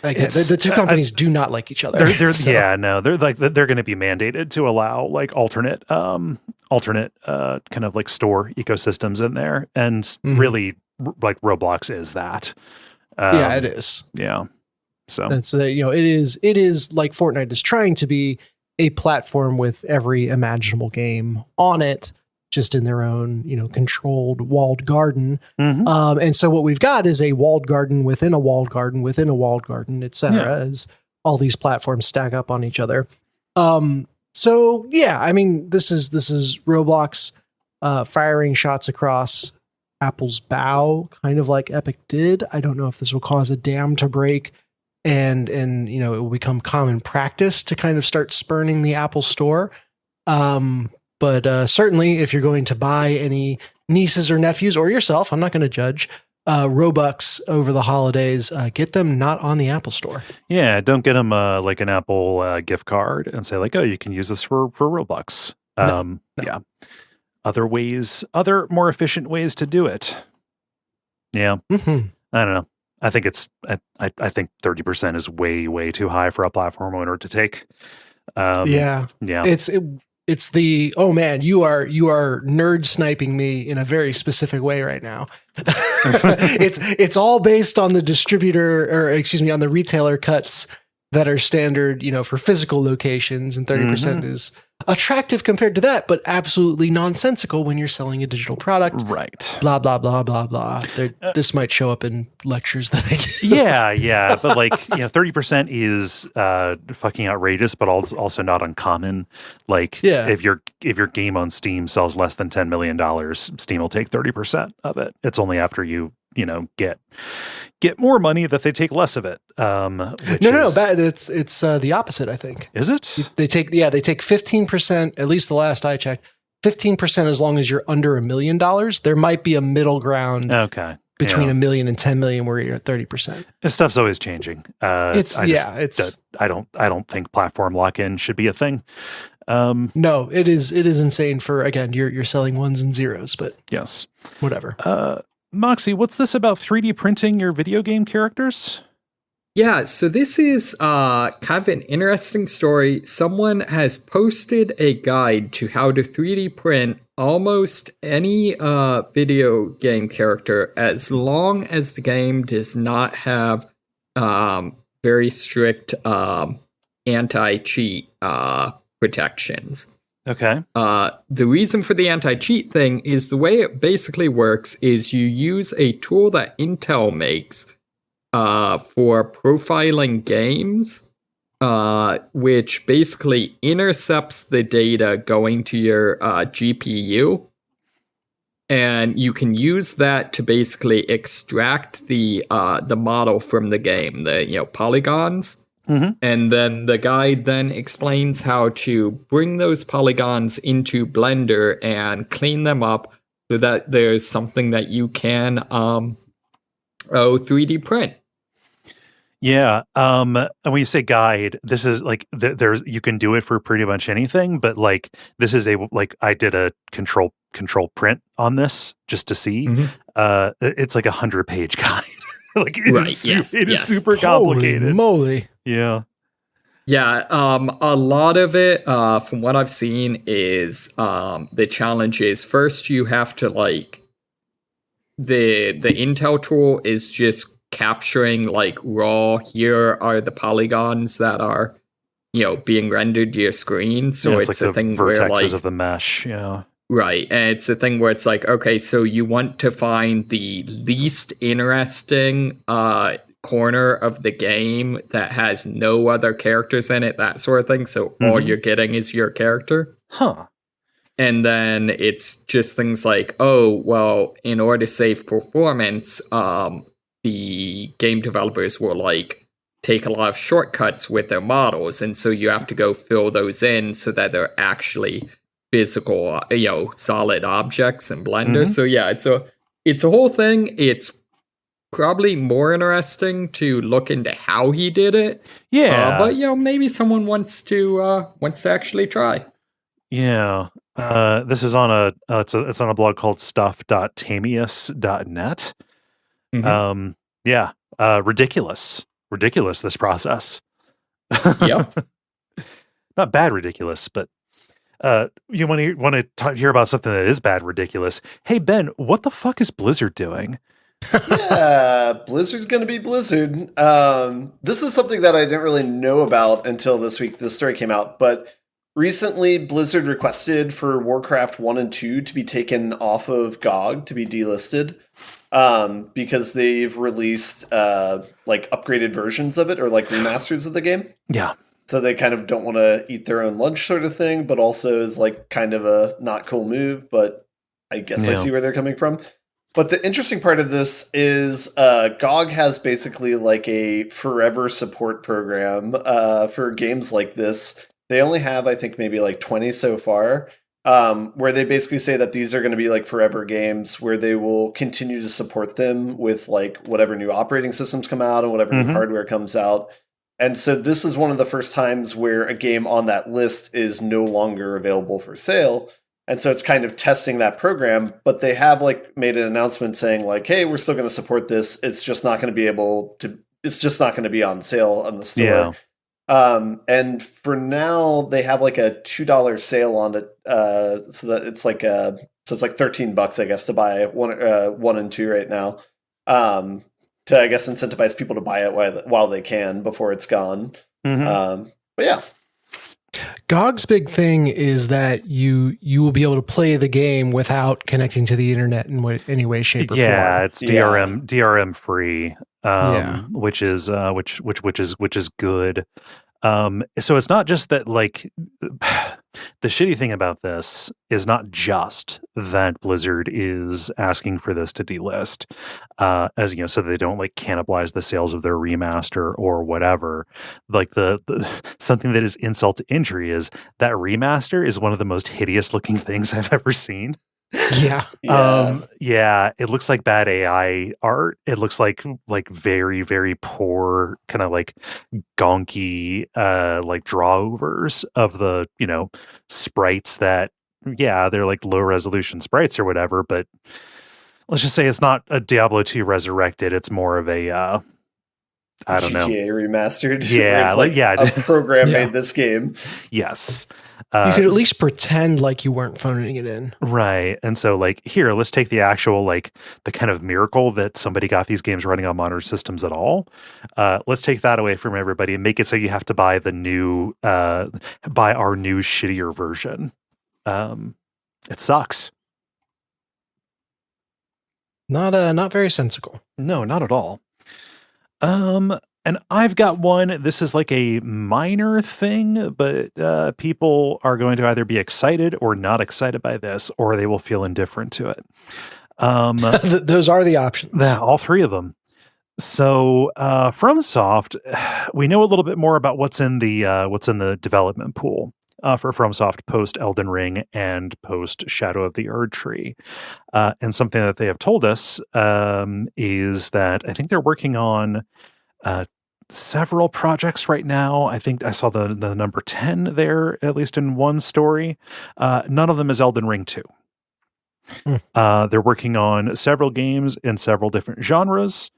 the two companies do not like each other. They're going to be mandated to allow like alternate kind of like store ecosystems in there, and really like Roblox is that. It is. Yeah. So it's it is like Fortnite is trying to be a platform with every imaginable game on it, just in their own, controlled walled garden. And so what we've got is a walled garden within a walled garden within a walled garden, et cetera, as all these platforms stack up on each other. This is Roblox firing shots across Apple's bow, kind of like Epic did. I don't know if this will cause a dam to break and it will become common practice to kind of start spurning the Apple Store. But certainly, if you're going to buy any nieces or nephews or yourself, I'm not going to judge, Robux over the holidays, get them not on the Apple Store. Yeah, don't get them like an Apple gift card and say like, oh, you can use this for Robux. No. Yeah, other more efficient ways to do it. Yeah, I don't know. I think I think 30% is way too high for a platform owner to take. It's the, oh man, you are nerd sniping me in a very specific way right now. It's all based on the on the retailer cuts that are standard, for physical locations, and 30% is attractive compared to that, but absolutely nonsensical when you're selling a digital product. Right. Blah, blah, blah, blah, blah. This might show up in lectures that I do. Yeah. But 30% is fucking outrageous, but also not uncommon. If your game on Steam sells less than $10 million, Steam will take 30% of it. It's only after you get more money that they take less of it. It's the opposite, I think. Is it? They take 15%, at least the last I checked, 15% as long as you're under $1 million. There might be a middle ground between $1 million and 10 million where you're at 30%. This stuff's always changing. I don't think platform lock-in should be a thing. No, it is insane for, again, you're selling ones and zeros, but yes, whatever. Moxie, what's this about 3D printing your video game characters? Yeah, so this is kind of an interesting story. Someone has posted a guide to how to 3D print almost any video game character as long as the game does not have very strict anti-cheat protections. Okay. The reason for the anti-cheat thing is the way it basically works is you use a tool that Intel makes for profiling games, which basically intercepts the data going to your GPU. And you can use that to basically extract the model from the game, the polygons. Mm-hmm. And then the guide then explains how to bring those polygons into Blender and clean them up so that there's something that you can 3D print. Yeah. And when you say guide, this is there's you can do it for pretty much anything, but this is I did a control print on this just to see. Mm-hmm. It's like 100-page guide. It is super complicated. Holy moly. Yeah. Yeah, a lot of it, from what I've seen, is the challenge is first you have to the Intel tool is just capturing raw. Here are the polygons that are being rendered to your screen. So it's a thing where vertexes of the mesh. Yeah. Right, and it's a thing where it's okay, so you want to find the least interesting corner of the game that has no other characters in it, that sort of thing. So all you're getting is your character. Huh. And then it's just things in order to save performance, the game developers will take a lot of shortcuts with their models, and so you have to go fill those in so that they're actually physical, solid objects in Blender. Mm-hmm. So yeah, it's a whole thing. It's probably more interesting to look into how he did it. Yeah, but maybe someone wants to actually try. Yeah, this is on it's on a blog called stuff.tamius.net. Mm-hmm. Ridiculous this process. Yep. Not bad ridiculous, but you want to hear about something that is bad ridiculous. Hey Ben, what the fuck is Blizzard doing? Yeah, Blizzard's gonna be Blizzard. This is something that I didn't really know about until this week. This story came out, but recently Blizzard requested for Warcraft 1 and 2 to be taken off of GOG, to be delisted, because they've released upgraded versions of it, or remasters of the game. Yeah. So they kind of don't want to eat their own lunch sort of thing, but also is kind of a not cool move, but I guess I see where they're coming from. But the interesting part of this is GOG has basically a forever support program for games like this. They only have, I think, maybe 20 so far, where they basically say that these are going to be forever games where they will continue to support them with whatever new operating systems come out and whatever new hardware comes out. And so this is one of the first times where a game on that list is no longer available for sale. And so it's kind of testing that program, but they have made an announcement saying hey, we're still going to support this. It's just not going to be on sale on the store. Yeah. And for now they have a $2 sale on it. So that it's it's $13, I guess, to buy 1 and 2 right now. To, I guess, incentivize people to buy it while they can before it's gone. Mm-hmm. But yeah. GOG's big thing is that you will be able to play the game without connecting to the internet in any way, shape, or Yeah, form. it's DRM free, Yeah. which is good. So it's not just that, like, the shitty thing about this is not just that Blizzard is asking for this to delist, as you know, so they don't like cannibalize the sales of their remaster or whatever. Like the something that is insult to injury is that remaster is one of the most hideous looking things I've ever seen. Yeah. Yeah, it looks like bad AI art. It looks like very, very poor, kind of like gonky like drawovers of the, you know, sprites that, yeah, they're like low resolution sprites or whatever, but let's just say it's not a Diablo 2 resurrected, it's more of a I don't know. GTA remastered. Yeah, where it's like yeah. a program Yeah. made this game. Yes. You could at least pretend like you weren't phoning it in. Right. And so, like, here, let's take the actual, like, the kind of miracle that somebody got these games running on modern systems at all. Let's take that away from everybody and make it so you have to buy the new, buy our new shittier version. It sucks. Not very sensical. No, not at all. And I've got one. This is like a minor thing, but people are going to either be excited or not excited by this, or they will feel indifferent to it. Those are the options. All three of them. So, FromSoft, we know a little bit more about what's in the development pool for FromSoft post Elden Ring and post Shadow of the Erd Tree, and something that they have told us is that I think they're working on several projects right now. I think I saw the number 10 there, at least in one story. None of them is Elden Ring 2. They're working on several games in several different genres.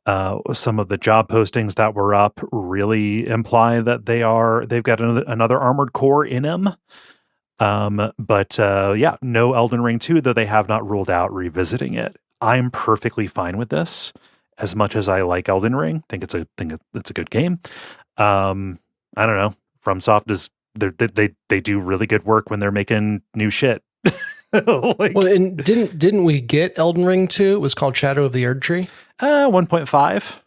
Some of the job postings that were up really imply that they've got another Armored Core in them. But yeah, no Elden Ring 2, though they have not ruled out revisiting it. I'm perfectly fine with this. As much as I like Elden Ring, think it's a good game. I don't know. FromSoft is they do really good work when they're making new shit. Well, and didn't we get Elden Ring 2? It was called Shadow of the Erd Tree. 1.5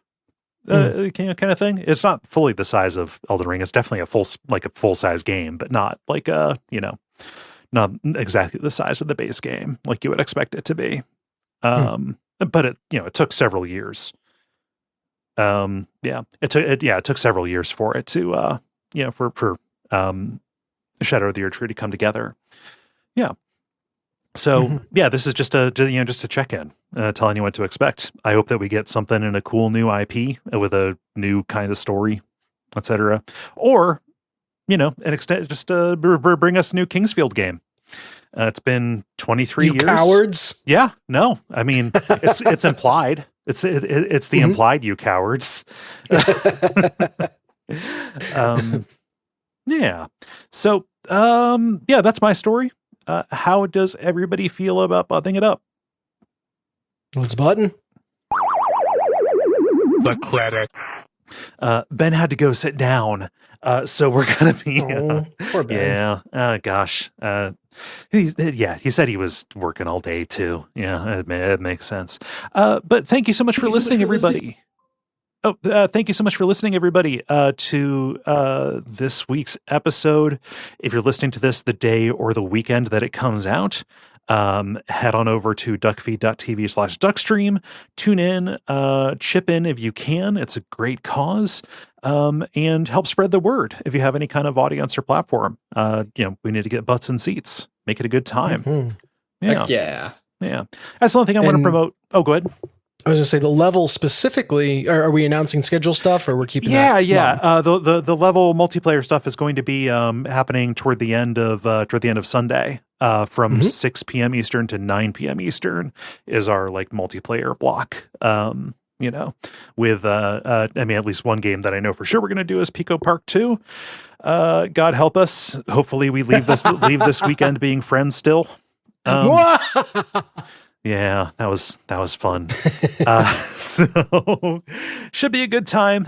kind of thing. It's not fully the size of Elden Ring. It's definitely a full size game, but not like not exactly the size of the base game like you would expect it to be. But it took several years. It took several years for it to for Shadow of the Erd Tree to come together. Yeah. So yeah, this is just a check in, telling you what to expect. I hope that we get something in a cool new IP with a new kind of story, etc. Or an extent, just bring us a new Kingsfield game. It's been 23 years. Cowards. Yeah, no, I mean it's implied. It's the implied, you cowards. Yeah. So yeah, that's my story. How does everybody feel about butting it up? Let's button. The credits. Ben had to go sit down, so we're gonna be. Poor Ben. Yeah. Gosh. He said he was working all day too. Yeah, it makes sense. But thank you so much for listening, everybody. Thank you so much for listening, everybody, to this week's episode. If you're listening to this the day or the weekend that it comes out, head on over to Duckfeed.tv/Duckstream. Tune in, chip in if you can. It's a great cause. And help spread the word if you have any kind of audience or platform. We need to get butts and seats. Make it a good time. Yeah. Heck yeah. Yeah. That's the only thing I want to promote. Oh, go ahead. I was going to say the level specifically. Are we announcing schedule stuff, or we're keeping? Yeah. The level multiplayer stuff is going to be happening toward the end of Sunday. From 6 p.m. Eastern to 9 p.m. Eastern is our like multiplayer block. With at least one game that I know for sure we're going to do is Pico Park 2. God help us. Hopefully we leave this weekend being friends still. Yeah, that was fun. So should be a good time.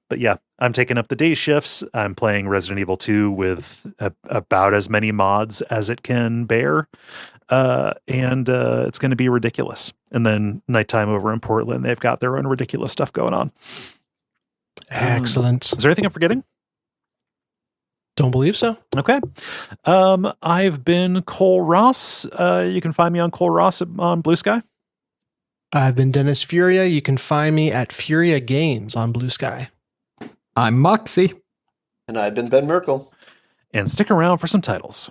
But yeah, I'm taking up the day shifts. I'm playing Resident Evil 2 with about as many mods as it can bear. And it's going to be ridiculous. And then nighttime over in Portland, they've got their own ridiculous stuff going on. Excellent. Is there anything I'm forgetting? Don't believe so. Okay. I've been Cole Ross. You can find me on Cole Ross on Blue Sky. I've been Dennis Furia. You can find me at Furia Games on Blue Sky. I'm Moxie. And I've been Ben Merkel. And stick around for some titles.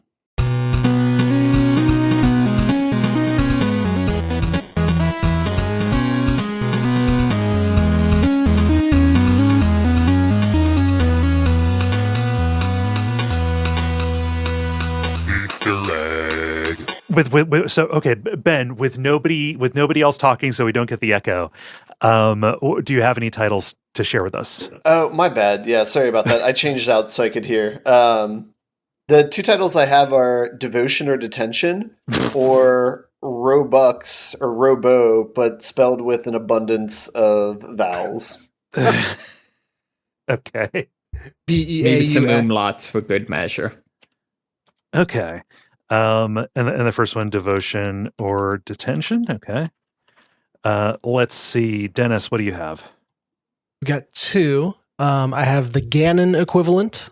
So okay, Ben, with nobody else talking, so we don't get the echo. Do you have any titles to share with us? Oh, my bad. Yeah, sorry about that. I changed out so I could hear. The two titles I have are Devotion or Detention, or Robux or Robo, but spelled with an abundance of vowels. Okay. Maybe some BEAUX. umlauts for good measure. Okay. And the first one, Devotion or Detention. Okay. Let's see, Dennis, what do you have? We've got two. I have the Ganon equivalent.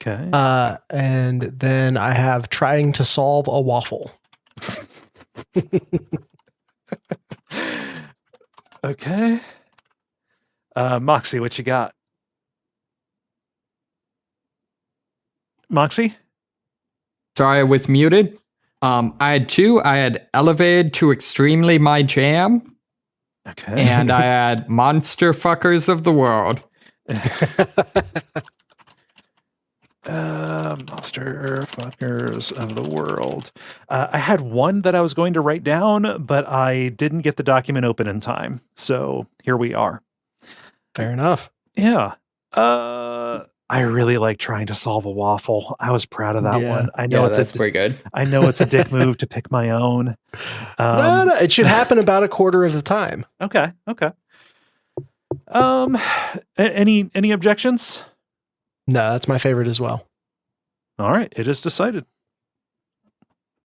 Okay. And then I have Trying to Solve a Waffle. Okay. Moxie, what you got? Moxie? Sorry, I was muted. I had two. I had Elevated to Extremely My Jam, Okay. and I had Monster Fuckers of the World. Monster Fuckers of the World. I had one that I was going to write down, but I didn't get the document open in time. So here we are. Fair enough. Yeah. I really like Trying to Solve a Waffle. I was proud of that Yeah. one. I know That's pretty good. I know it's a dick move to pick my own. No, it should happen about a quarter of the time. Okay. Any objections? No, that's my favorite as well. All right, it is decided.